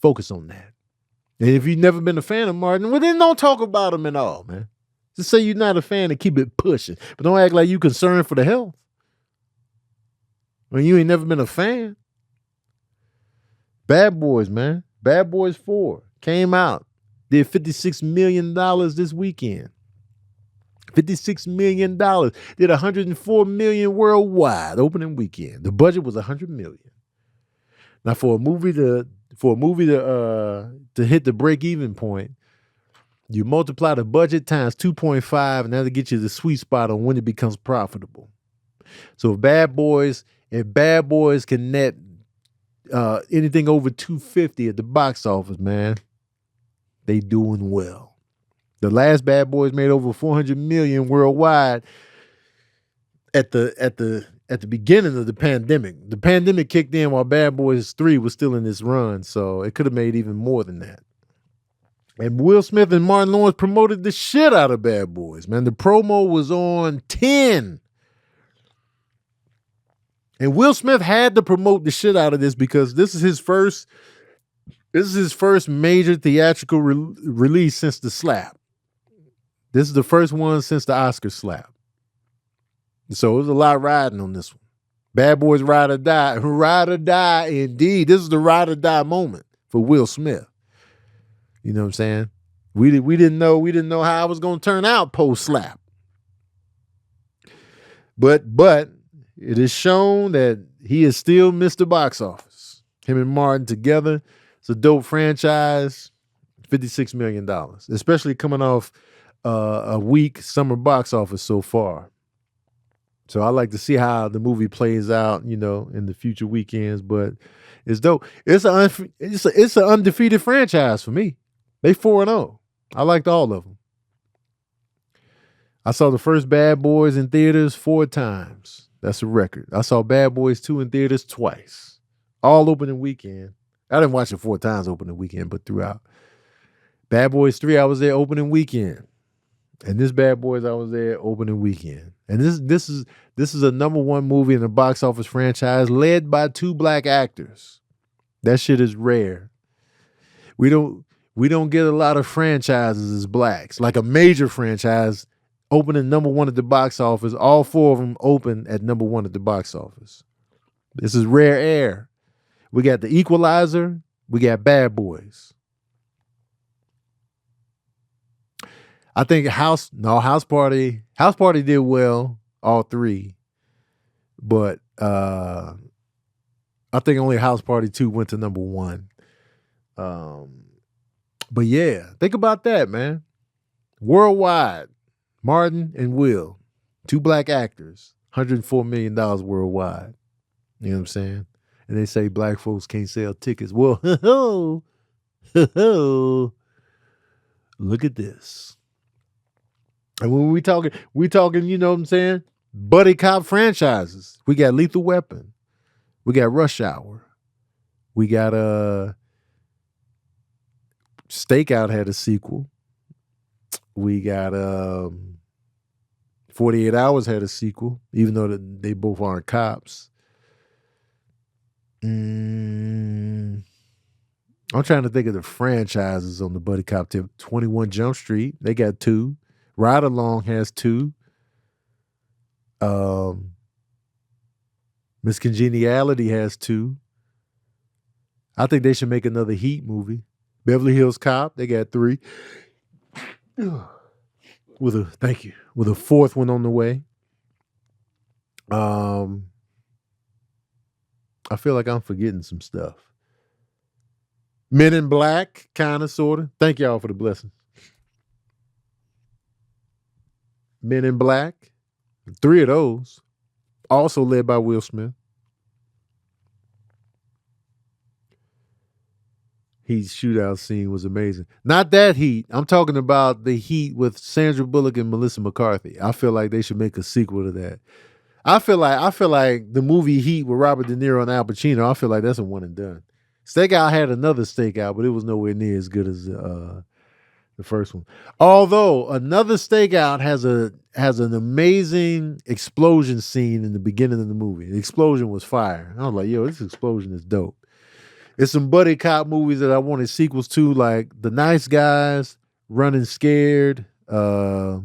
Focus on that. And if you've never been a fan of Martin, well, then don't talk about him at all, man. Just say you're not a fan and keep it pushing. But don't act like you concerned for the health when you ain't never been a fan. Bad Boys, man. Bad Boys 4 came out. Did $56 million this weekend. $56 million. Did $104 million worldwide opening weekend. The budget was $100 million. Now for a movie to hit the break-even point, you multiply the budget times 2.5, and that'll get you the sweet spot on when it becomes profitable. So if Bad Boys can net anything over 250 at the box office, man, they doing well. The last Bad Boys made over 400 million worldwide at the beginning of the pandemic. The pandemic kicked in while Bad Boys 3 was still in this run, so it could have made even more than that. And Will Smith and Martin Lawrence promoted the shit out of Bad Boys, man. The promo was on 10. And Will Smith had to promote the shit out of this because this is his first major theatrical release since the slap. This is the first one since the Oscar slap. So there's a lot riding on this one. Bad Boys Ride or Die. Ride or die, indeed. This is the ride or die moment for Will Smith. You know what I'm saying? We didn't know how it was going to turn out post slap. But it is shown that he is still Mr. Box Office. Him and Martin together. It's a dope franchise. $56 million, especially coming off a weak summer box office so far. So I like to see how the movie plays out, in the future weekends. But it's dope. It's an undefeated franchise for me. They 4-0. I liked all of them. I saw the first Bad Boys in theaters 4 times. That's a record. I saw Bad Boys 2 in theaters twice. All opening weekend. I didn't watch it 4 times opening weekend, but throughout. Bad Boys 3, I was there opening weekend. And this Bad Boys, I was there opening weekend. And this is a number 1 movie in the box office franchise led by 2 black actors. That shit is rare. We don't get a lot of franchises as blacks. Like a major franchise opening number 1 at the box office. All 4 of them open at number 1 at the box office. This is rare air. We got The Equalizer. We got Bad Boys. I think House Party did well, all 3. But I think only House Party 2 went to number 1. But yeah, think about that, man. Worldwide, Martin and Will, 2 black actors, $104 million worldwide. You know what I'm saying? And they say black folks can't sell tickets. Well, look at this. And when we talking, you know what I'm saying? Buddy cop franchises. We got Lethal Weapon. We got Rush Hour. We got Stakeout had a sequel. We got 48 Hours had a sequel, even though they both aren't cops. I'm trying to think of the franchises on the buddy cop tip. 21 Jump Street, they got 2. Ride Along has 2. Miss Congeniality has 2. I think they should make another Heat movie. Beverly Hills Cop, they got 3. With a 4th one on the way. I feel like I'm forgetting some stuff. Men in Black, kind of, sort of. Thank y'all for the blessing. Men in Black. 3 of those. Also led by Will Smith. Heat's shootout scene was amazing. Not that Heat. I'm talking about the Heat with Sandra Bullock and Melissa McCarthy. I feel like they should make a sequel to that. I feel like the movie Heat with Robert De Niro and Al Pacino. I feel like that's a one and done. Stakeout had another Stakeout, but it was nowhere near as good as the first one. Although another Stakeout has an amazing explosion scene in the beginning of the movie. The explosion was fire. I was like, yo, this explosion is dope. It's some buddy cop movies that I wanted sequels to, like The Nice Guys, Running Scared. You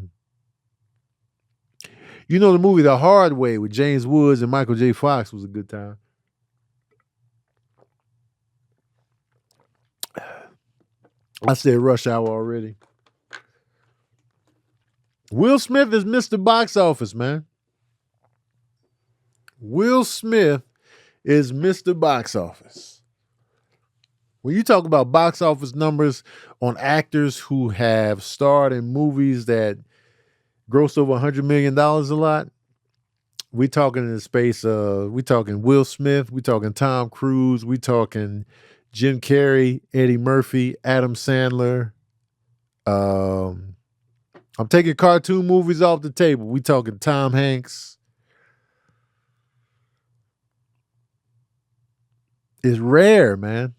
know, the movie The Hard Way with James Woods and Michael J. Fox was a good time. I said Rush Hour already. Will Smith is Mr. Box Office, man. Will Smith is Mr. Box Office. When you talk about box office numbers on actors who have starred in movies that grossed over $100 million a lot, we talking in the space of, we talking Will Smith, we talking Tom Cruise, we talking Jim Carrey, Eddie Murphy, Adam Sandler. I'm taking cartoon movies off the table. We talking Tom Hanks. It's rare, man.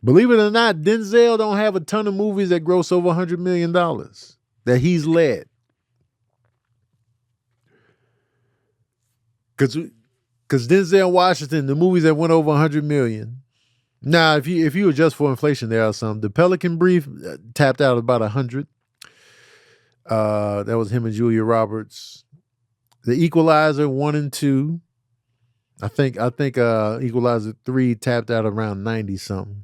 Believe it or not, Denzel don't have a ton of movies that gross over $100 million that he's led. Because Denzel Washington, the movies that went over 100 million. Now, if you adjust for inflation, there are some. The Pelican Brief tapped out about 100. That was him and Julia Roberts. The Equalizer 1 and 2. I think Equalizer 3 tapped out around 90 something.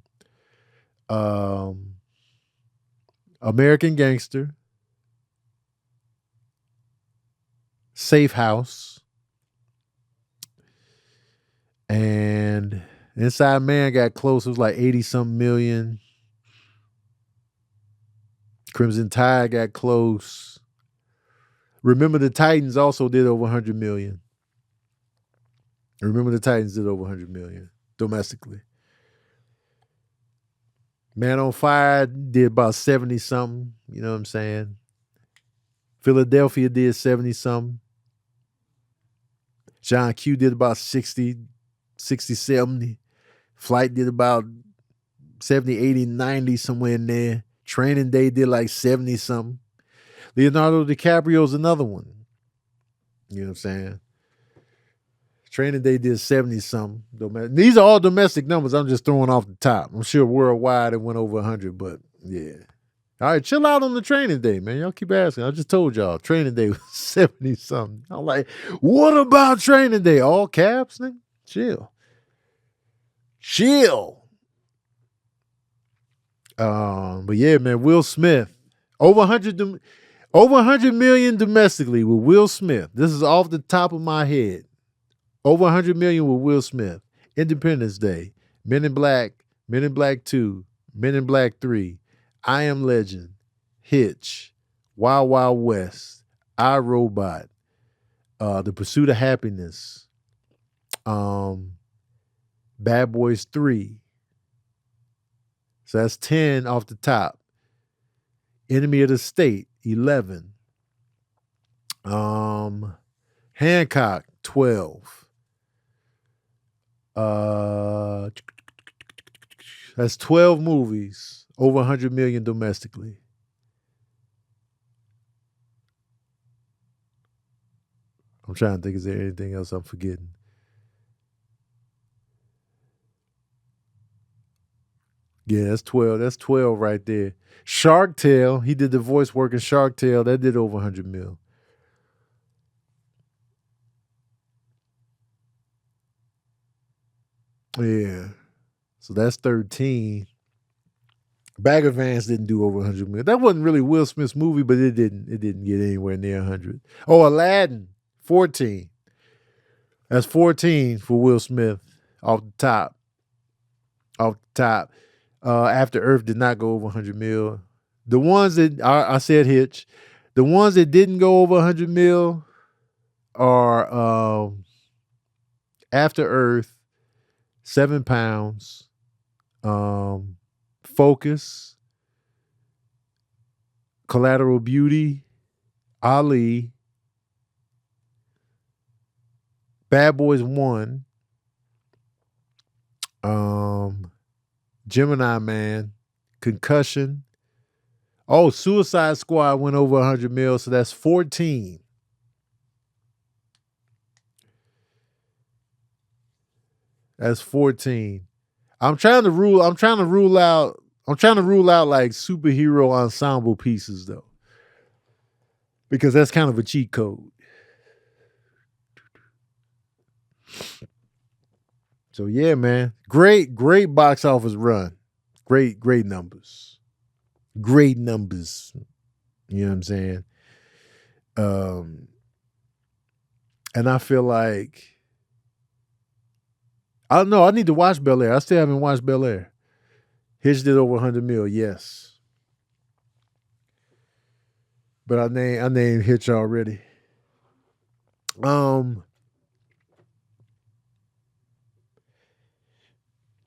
American Gangster. Safe House. And Inside Man got close. It was like 80-something million. Crimson Tide got close. Remember the Titans also did over 100 million. Remember the Titans did over 100 million domestically. Man on Fire did about 70-something. You know what I'm saying? Philadelphia did 70-something. John Q did about 60, 70. Flight did about 70, 80, 90, somewhere in there. Training Day did like 70-something. Leonardo DiCaprio's another one. You know what I'm saying? Training Day did 70-something. These are all domestic numbers. I'm just throwing off the top. I'm sure worldwide it went over 100, but yeah. All right, chill out on the Training Day, man. Y'all keep asking. I just told y'all, Training Day was 70-something. I'm like, what about Training Day? All caps, nigga? Chill. But yeah, man, Will Smith. Over 100 million domestically with Will Smith. This is off the top of my head. Over 100 million with Will Smith. Independence Day. Men in Black. Men in Black 2. Men in Black 3. I Am Legend. Hitch. Wild Wild West. I, Robot. The Pursuit of Happiness. Bad Boys 3. So that's 10 off the top. Enemy of the State, 11. Hancock, 12. That's 12 movies, over 100 million domestically. I'm trying to think, is there anything else I'm forgetting? Yeah, that's 12. That's 12 right there. Shark Tale, he did the voice work in Shark Tale. That did over 100 mil. Yeah. So that's 13. Bag of Vans didn't do over 100 million. That wasn't really Will Smith's movie, but it didn't get anywhere near 100. Oh, Aladdin, 14. That's 14 for Will Smith off the top. Off the top. After Earth did not go over 100 mil. The ones that I said Hitch. The ones that didn't go over 100 mil are After Earth, 7 Pounds, Focus, Collateral Beauty, Ali, Bad Boys 1, Gemini Man, Concussion. Oh, Suicide Squad went over 100 mil, so that's 14. That's 14. I'm trying to rule out like superhero ensemble pieces though. Because that's kind of a cheat code. So yeah, man. Great box office run. Great numbers. Great numbers. You know what I'm saying? And I feel like I don't know. I need to watch Bel Air. I still haven't watched Bel Air. Hitch did over 100 mil, yes. But I named Hitch already.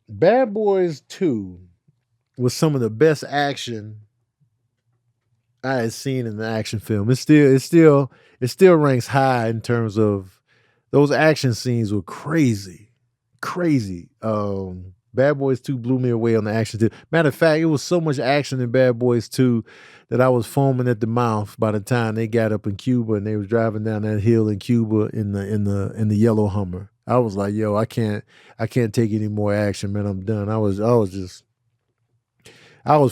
Bad Boys 2 was some of the best action I had seen in an action film. It still ranks high in terms of those action scenes were crazy. Crazy. Bad Boys 2 blew me away on the action too. Matter of fact, it was so much action in Bad Boys 2 that I was foaming at the mouth by the time they got up in Cuba and they was driving down that hill in Cuba in the yellow Hummer. I was like, yo, I can't take any more action, man. I'm done. I was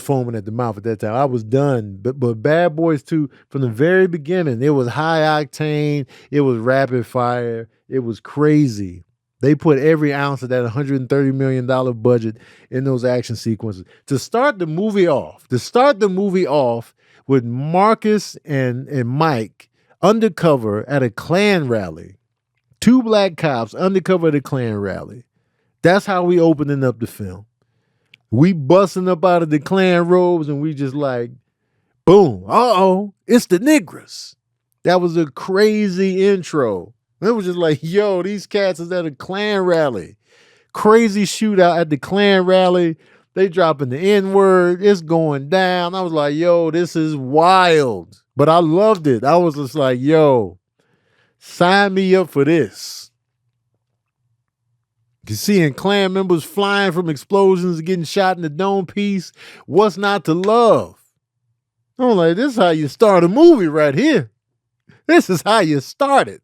foaming at the mouth at that time. I was done. But Bad Boys 2, from the very beginning, it was high octane. It was rapid fire. It was crazy. They put every ounce of that $130 million budget in those action sequences. To start the movie off with Marcus and Mike undercover at a Klan rally. 2 black cops undercover at a Klan rally. That's how we opening up the film. We busting up out of the Klan robes and we just like, boom, it's the Negras. That was a crazy intro. It was just like, yo, these cats is at a Klan rally. Crazy shootout at the Klan rally. They dropping the N-word. It's going down. I was like, yo, this is wild. But I loved it. I was just like, yo, sign me up for this. You seeing Klan members flying from explosions and getting shot in the dome piece. What's not to love? I'm like, this is how you start a movie right here. This is how you start it.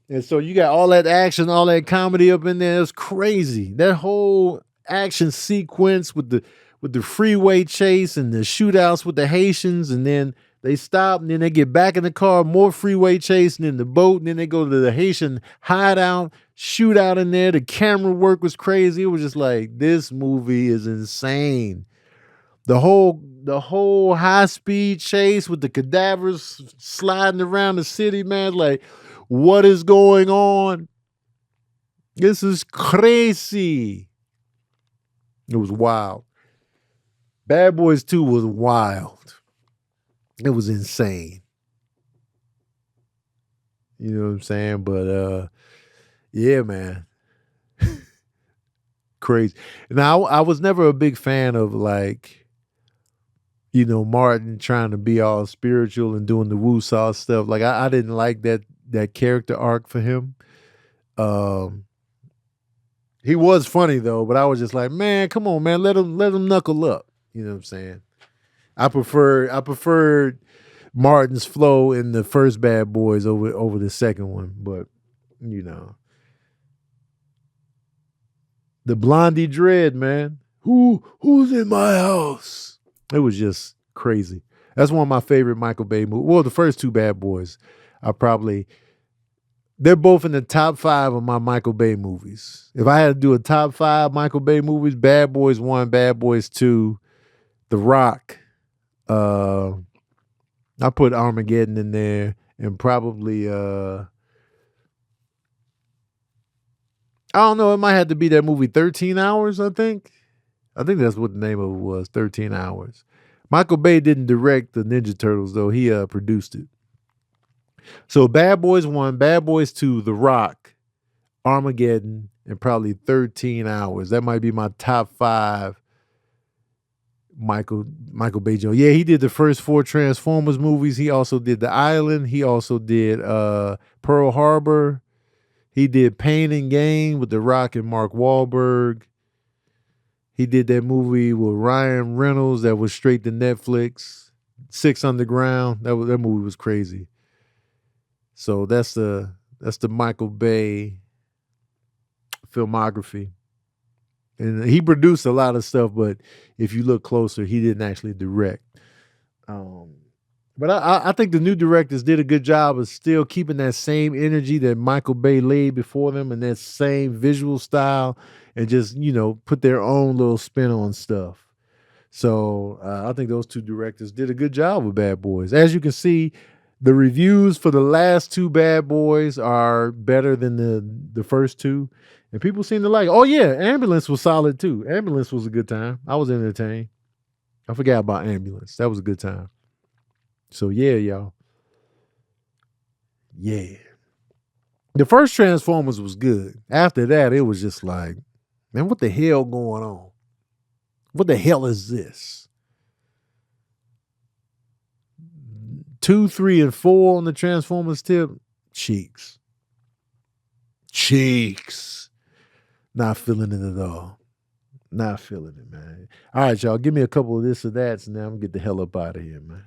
And so you got all that action, all that comedy up in there. It's crazy. That whole action sequence with the freeway chase and the shootouts with the Haitians, and then they stop and then they get back in the car, more freeway chase, and then the boat, and then they go to the Haitian hideout, shootout in there. The camera work was crazy. It was just like, this movie is insane. The whole high-speed chase with the cadavers sliding around the city, man, like, what is going on? This is crazy. It was wild. Bad Boys 2 was wild. It was insane. You know what I'm saying? But yeah, man. Crazy. Now, I was never a big fan of like, you know, Martin trying to be all spiritual and doing the woo-saw stuff. Like I didn't like that character arc for him. He was funny though, but I was just like, man, come on, man, let him knuckle up. You know what I'm saying? I preferred Martin's flow in the first Bad Boys over the second one, but you know. The Blondie Dread, man. Who's in my house? It was just crazy. That's one of my favorite Michael Bay movies. Well, the first 2 Bad Boys they're both in the top 5 of my Michael Bay movies. If I had to do a top 5 Michael Bay movies, Bad Boys 1, Bad Boys 2, The Rock. I put Armageddon in there, and probably I don't know, it might have to be that movie 13 Hours, I think. I think that's what the name of it was, 13 Hours. Michael Bay didn't direct the Ninja Turtles though. He produced it. So Bad Boys 1, Bad Boys 2, The Rock, Armageddon, and probably 13 Hours. That might be my top 5 Michael Bay Jones. Yeah, he did the first 4 Transformers movies. He also did The Island. He also did Pearl Harbor. He did Pain and Gain with The Rock and Mark Wahlberg. He did that movie with Ryan Reynolds that was straight to Netflix. Six Underground. That movie was crazy. So that's the Michael Bay filmography. And he produced a lot of stuff, but if you look closer, he didn't actually direct. But I think the new directors did a good job of still keeping that same energy that Michael Bay laid before them and that same visual style and just, put their own little spin on stuff. So I think those two directors did a good job with Bad Boys. As you can see, the reviews for the last 2 Bad Boys are better than the first 2. And people seem to like it. Oh, yeah, Ambulance was solid too. Ambulance was a good time. I was entertained. I forgot about Ambulance. That was a good time. So, yeah, y'all. Yeah. The first Transformers was good. After that, it was just like, man, what the hell going on? What the hell is this? 2, 3, and 4 on the Transformers tip? Cheeks. Not feeling it at all. Not feeling it, man. All right, y'all. Give me a couple of this or that, and now I'm going to get the hell up out of here, man.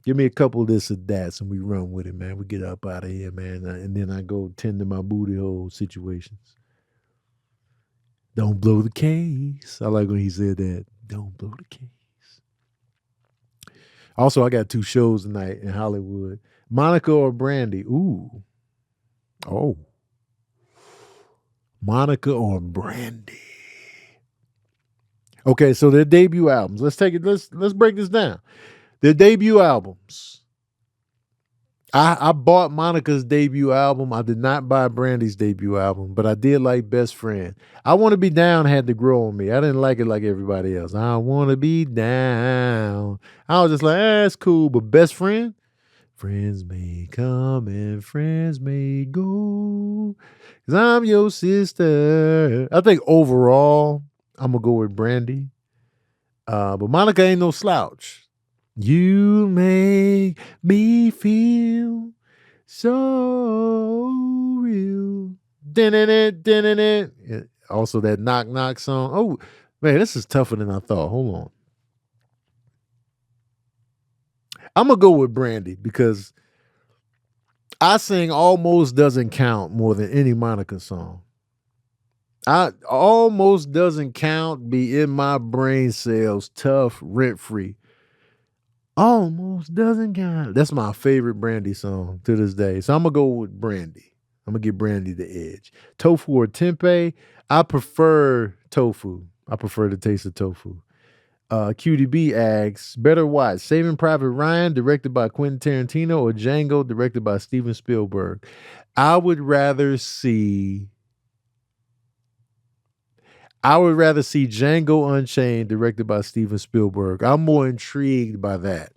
Give me a couple of this or that, and we run with it, man. We get up out of here, man. And then I go tend to my booty hole situations. Don't blow the case. I like when he said that. Don't blow the case. Also, I got 2 shows tonight in Hollywood. Monica or Brandy? Ooh. Oh. Monica or Brandy? Okay, so their debut albums. Let's break this down. Their debut albums. I bought Monica's debut album. I did not buy Brandy's debut album, but I did like Best Friend. I Want to Be Down had to grow on me. I didn't like it like everybody else. I want to be down. I was just like, it's cool. But Best Friend, friends may come and friends may go, 'cause I'm your sister. I think overall, I'm going to go with Brandy. But Monica ain't no slouch. You make me feel so real. Din-din-it. Also that Knock Knock song. Oh, man, this is tougher than I thought. Hold on. I'm going to go with Brandy because I sing Almost Doesn't Count more than any Monica song. Almost Doesn't Count be in my brain cells, tough, rent free. Almost Doesn't Count. That's my favorite Brandy song to this day. So I'm going to go with Brandy. I'm going to give Brandy the edge. Tofu or tempeh? I prefer tofu. I prefer the taste of tofu. QDB asks, better watch Saving Private Ryan, directed by Quentin Tarantino, or Django, directed by Steven Spielberg? I would rather see Django Unchained, directed by Steven Spielberg. I'm more intrigued by that.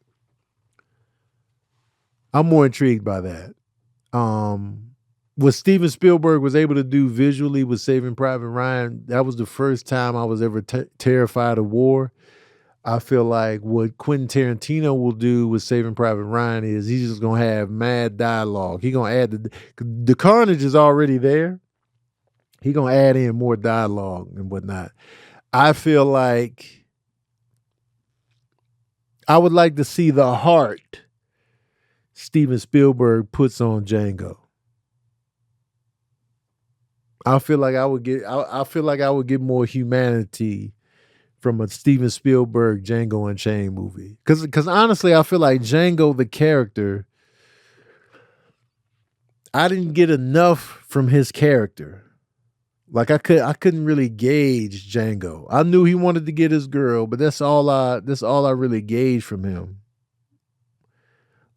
What Steven Spielberg was able to do visually with Saving Private Ryan, that was the first time I was ever terrified of war. I feel like what Quentin Tarantino will do with Saving Private Ryan is he's just going to have mad dialogue. He's going to add the carnage is already there. He's going to add in more dialogue and whatnot. I feel like I would like to see the heart Steven Spielberg puts on Django. I feel like I would get more humanity from a Steven Spielberg Django Unchained movie. Because honestly, I feel like Django, the character, I didn't get enough from his character. Like I couldn't really gauge Django. I knew he wanted to get his girl, but that's all I really gauged from him.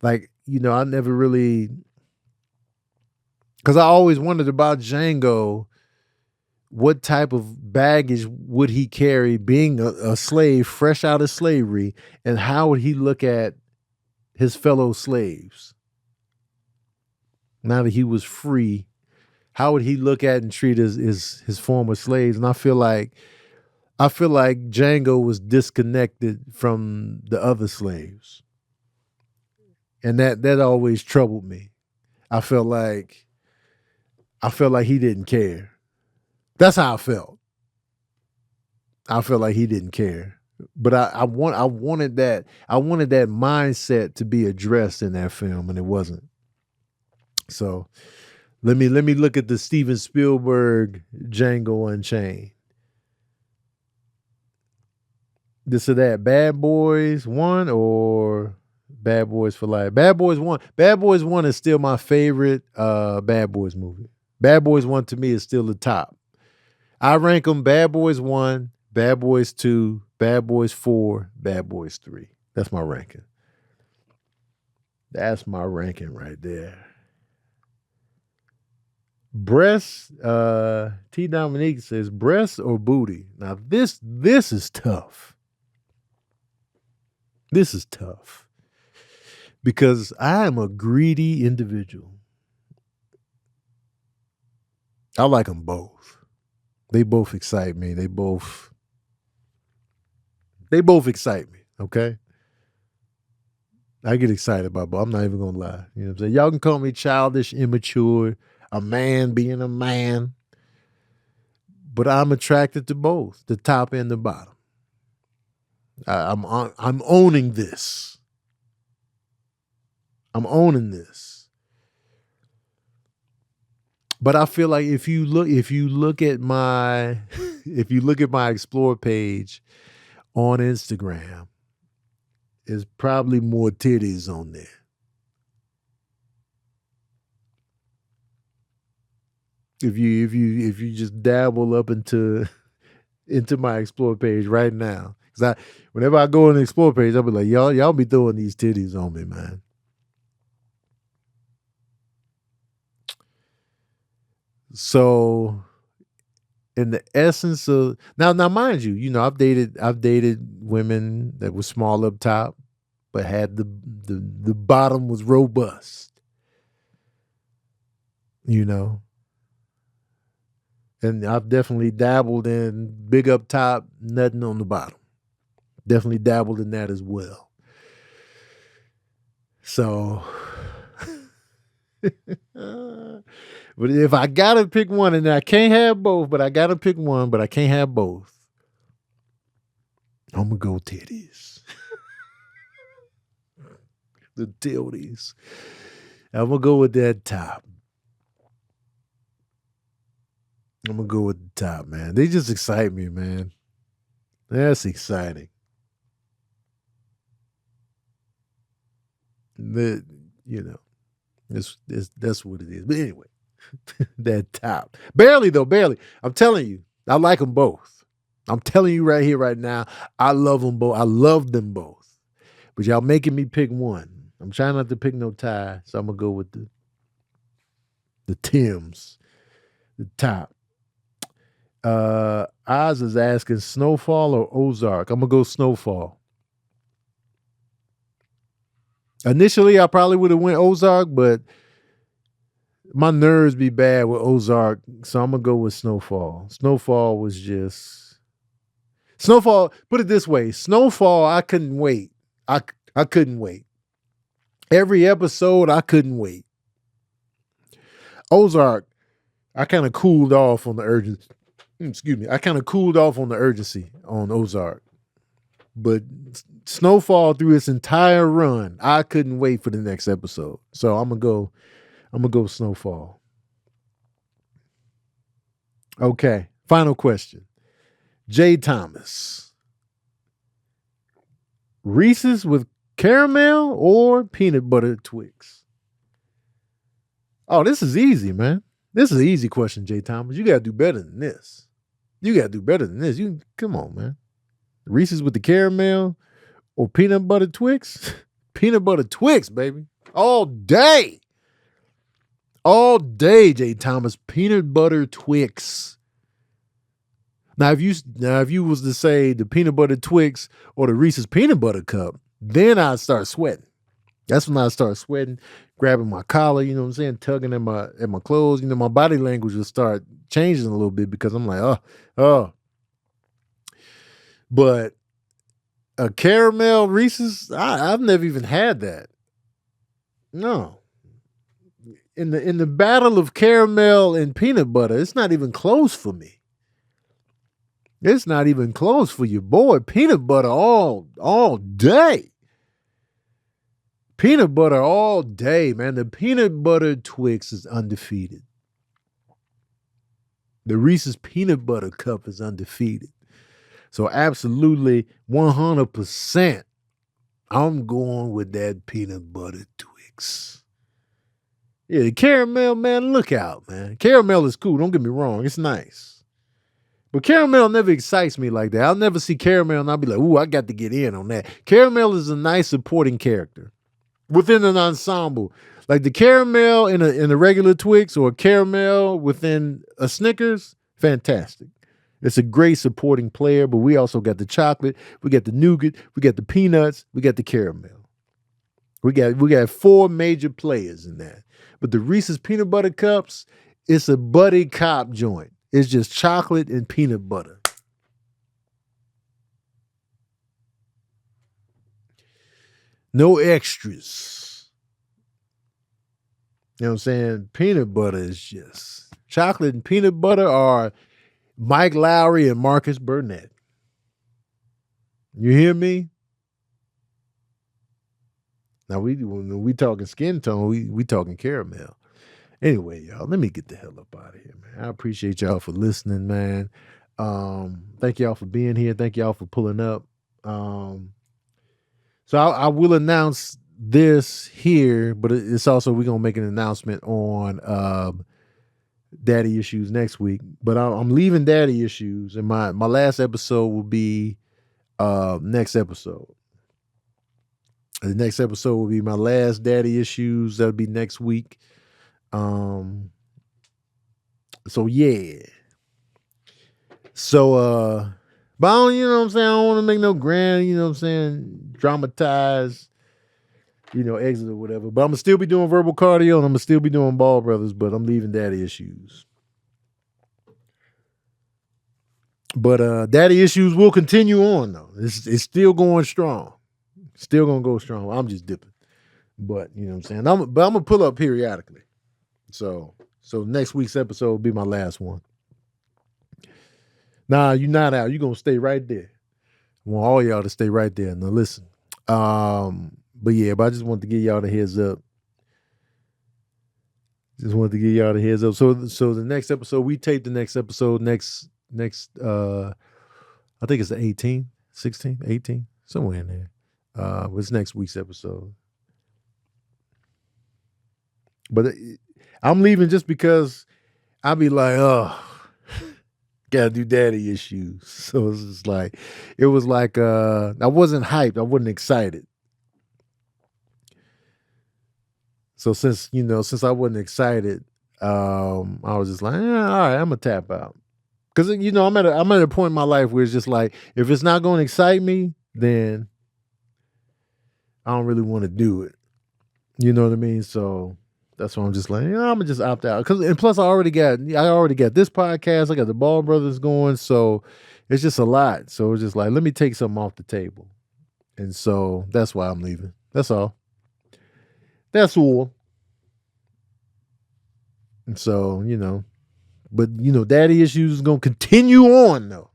Like, I never really, because I always wondered about Django what type of baggage would he carry being a slave fresh out of slavery, and how would he look at his fellow slaves now that he was free? How would he look at and treat his former slaves? And I feel like Django was disconnected from the other slaves, and that always troubled me. I felt like he didn't care. That's how I felt. I felt like he didn't care. But I wanted that mindset to be addressed in that film, and it wasn't. So let me look at the Steven Spielberg Django Unchained. This or that, Bad Boys 1 or Bad Boys for Life? Bad Boys 1. Bad Boys 1 is still my favorite Bad Boys movie. Bad Boys 1 to me is still the top. I rank them Bad Boys 1, Bad Boys 2, Bad Boys 4, Bad Boys 3. That's my ranking. That's my ranking right there. Breast, T Dominique says breast or booty. Now this is tough. This is tough. Because I am a greedy individual. I like them both. They both excite me. They both excite me, okay? I get excited about both. I'm not even going to lie. You know what I'm saying? Y'all can call me childish, immature, a man being a man. But I'm attracted to both, the top and the bottom. I'm owning this. I'm owning this. But I feel like if you look at my explore page on Instagram, there's probably more titties on there. If you just dabble up into my explore page right now, because whenever I go on the explore page, I'll be like, y'all be throwing these titties on me, man. So, in the essence of now, mind you, I've dated women that were small up top, but had the bottom was robust. And I've definitely dabbled in big up top, nothing on the bottom. Definitely dabbled in that as well. So. But if I gotta pick one, and I can't have both, but I gotta pick one, but I can't have both, I'm gonna go titties. The tilties. I'm gonna go with that top. I'm gonna go with the top, man. They just excite me, man. That's exciting. That's what it is. But anyway. That top. Barely. I'm telling you, I like them both. I'm telling you right here, right now, I love them both. I love them both. But y'all making me pick one. I'm trying not to pick no tie, so I'm going to go with the Tims, the top. Oz is asking Snowfall or Ozark. I'm going to go Snowfall. Initially, I probably would have went Ozark, but my nerves be bad with Ozark, so I'm going to go with Snowfall. Snowfall, put it this way. Snowfall, I couldn't wait. I couldn't wait. Every episode, I couldn't wait. Ozark, I kind of cooled off on the urgency. Excuse me. I kind of cooled off on the urgency on Ozark. But Snowfall, through its entire run, I couldn't wait for the next episode. So I'm going to go Snowfall. Okay. Final question. Jay Thomas. Reese's with caramel or peanut butter Twix? Oh, this is easy, man. This is an easy question, Jay Thomas. You got to do better than this. Come on, man. Reese's with the caramel or peanut butter Twix? Peanut butter Twix, baby. All day. All day, Jay Thomas. Peanut butter Twix. Now, if you was to say the peanut butter Twix or the Reese's peanut butter cup, then I'd start sweating. That's when I start sweating, grabbing my collar, you know what I'm saying, tugging at my clothes. You know, my body language will start changing a little bit because I'm like, oh. But a caramel Reese's, I've never even had that. No. In the battle of caramel and peanut butter, it's not even close for me. It's not even close for your boy. Peanut butter all day. Peanut butter all day, man. The peanut butter Twix is undefeated. The Reese's peanut butter cup is undefeated. So absolutely 100%, I'm going with that peanut butter Twix. Yeah, the caramel, man, look out, man. Caramel is cool. Don't get me wrong. It's nice. But caramel never excites me like that. I'll never see caramel and I'll be like, ooh, I got to get in on that. Caramel is a nice supporting character within an ensemble. Like the caramel in a regular Twix or caramel within a Snickers, fantastic. It's a great supporting player, but we also got the chocolate, we got the nougat, we got the peanuts, we got the caramel. We got 4 major players in that. But the Reese's peanut butter cups, it's a buddy cop joint. It's just chocolate and peanut butter. No extras. You know what I'm saying? Peanut butter is just chocolate and peanut butter are Mike Lowry and Marcus Burnett. You hear me? Now when we talking skin tone, we talking caramel. Anyway, y'all, let me get the hell up out of here, man. I appreciate y'all for listening, man. Thank y'all for being here. Thank y'all for pulling up. So I will announce this here, but it's also we're gonna make an announcement on Daddy Issues next week. But I'm leaving Daddy Issues, and my last episode will be next episode. The next episode will be my last Daddy Issues. That'll be next week. So yeah. So but I don't, you know what I'm saying? I don't want to make no grand, you know what I'm saying, dramatize, exit or whatever. But I'm gonna still be doing verbal cardio and I'm gonna still be doing Ball Brothers, but I'm leaving Daddy Issues. But Daddy Issues will continue on though. It's still going strong. Still gonna go strong. I'm just dipping. But you know what I'm saying? I'm gonna pull up periodically. So next week's episode will be my last one. Nah, you're not out. You're gonna stay right there. I want all y'all to stay right there. Now listen. But I just wanted to give y'all the heads up. So the next episode, we tape the next episode next I think it's the 18th, 16th, 18th, somewhere in there. It's next week's episode. But I'm leaving just because I'll be like, oh, gotta do Daddy Issues. So it's just like, it was like, I wasn't hyped. I wasn't excited. So since I wasn't excited, I was just like, all right, I'm gonna tap out. Because I'm at a point in my life where it's just like, if it's not going to excite me, then I don't really want to do it. You know what I mean? So that's why I'm just like, I'm gonna just opt out. And plus, I already got this podcast. I got the Ball Brothers going, so it's just a lot. So it's just like, let me take something off the table, and so that's why I'm leaving. That's all. That's all. And so but Daddy Issues is gonna continue on though.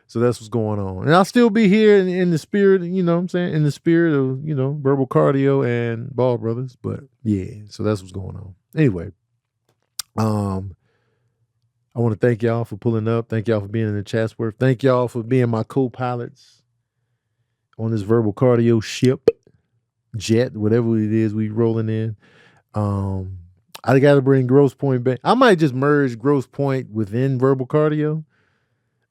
So that's what's going on. And I'll still be here in the spirit, in the spirit of, verbal cardio and Ball Brothers. But yeah, so that's what's going on. Anyway, I want to thank y'all for pulling up. Thank y'all for being in the Chatsworth. Thank y'all for being my co-pilots on this verbal cardio ship, jet, whatever it is we rolling in. I got to bring Grosse Point back. I might just merge Grosse Point within verbal cardio.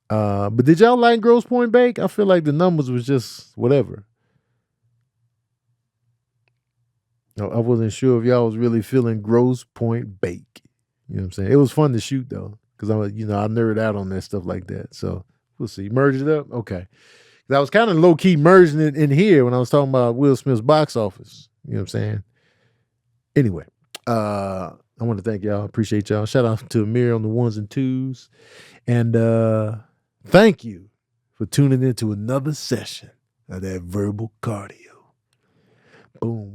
But did y'all like Grosse Point Bake? I feel like the numbers was just whatever. I wasn't sure if y'all was really feeling Grosse Point Bake. You know what I'm saying? It was fun to shoot though. because I nerd out on that stuff like that. So we'll see. Merge it up, okay. 'Cause I was kind of low key merging it in here when I was talking about Will Smith's box office. You know what I'm saying? Anyway, I want to thank y'all. Appreciate y'all. Shout out to Amir on the ones and twos, and thank you for tuning in to another session of that verbal cardio. Boom.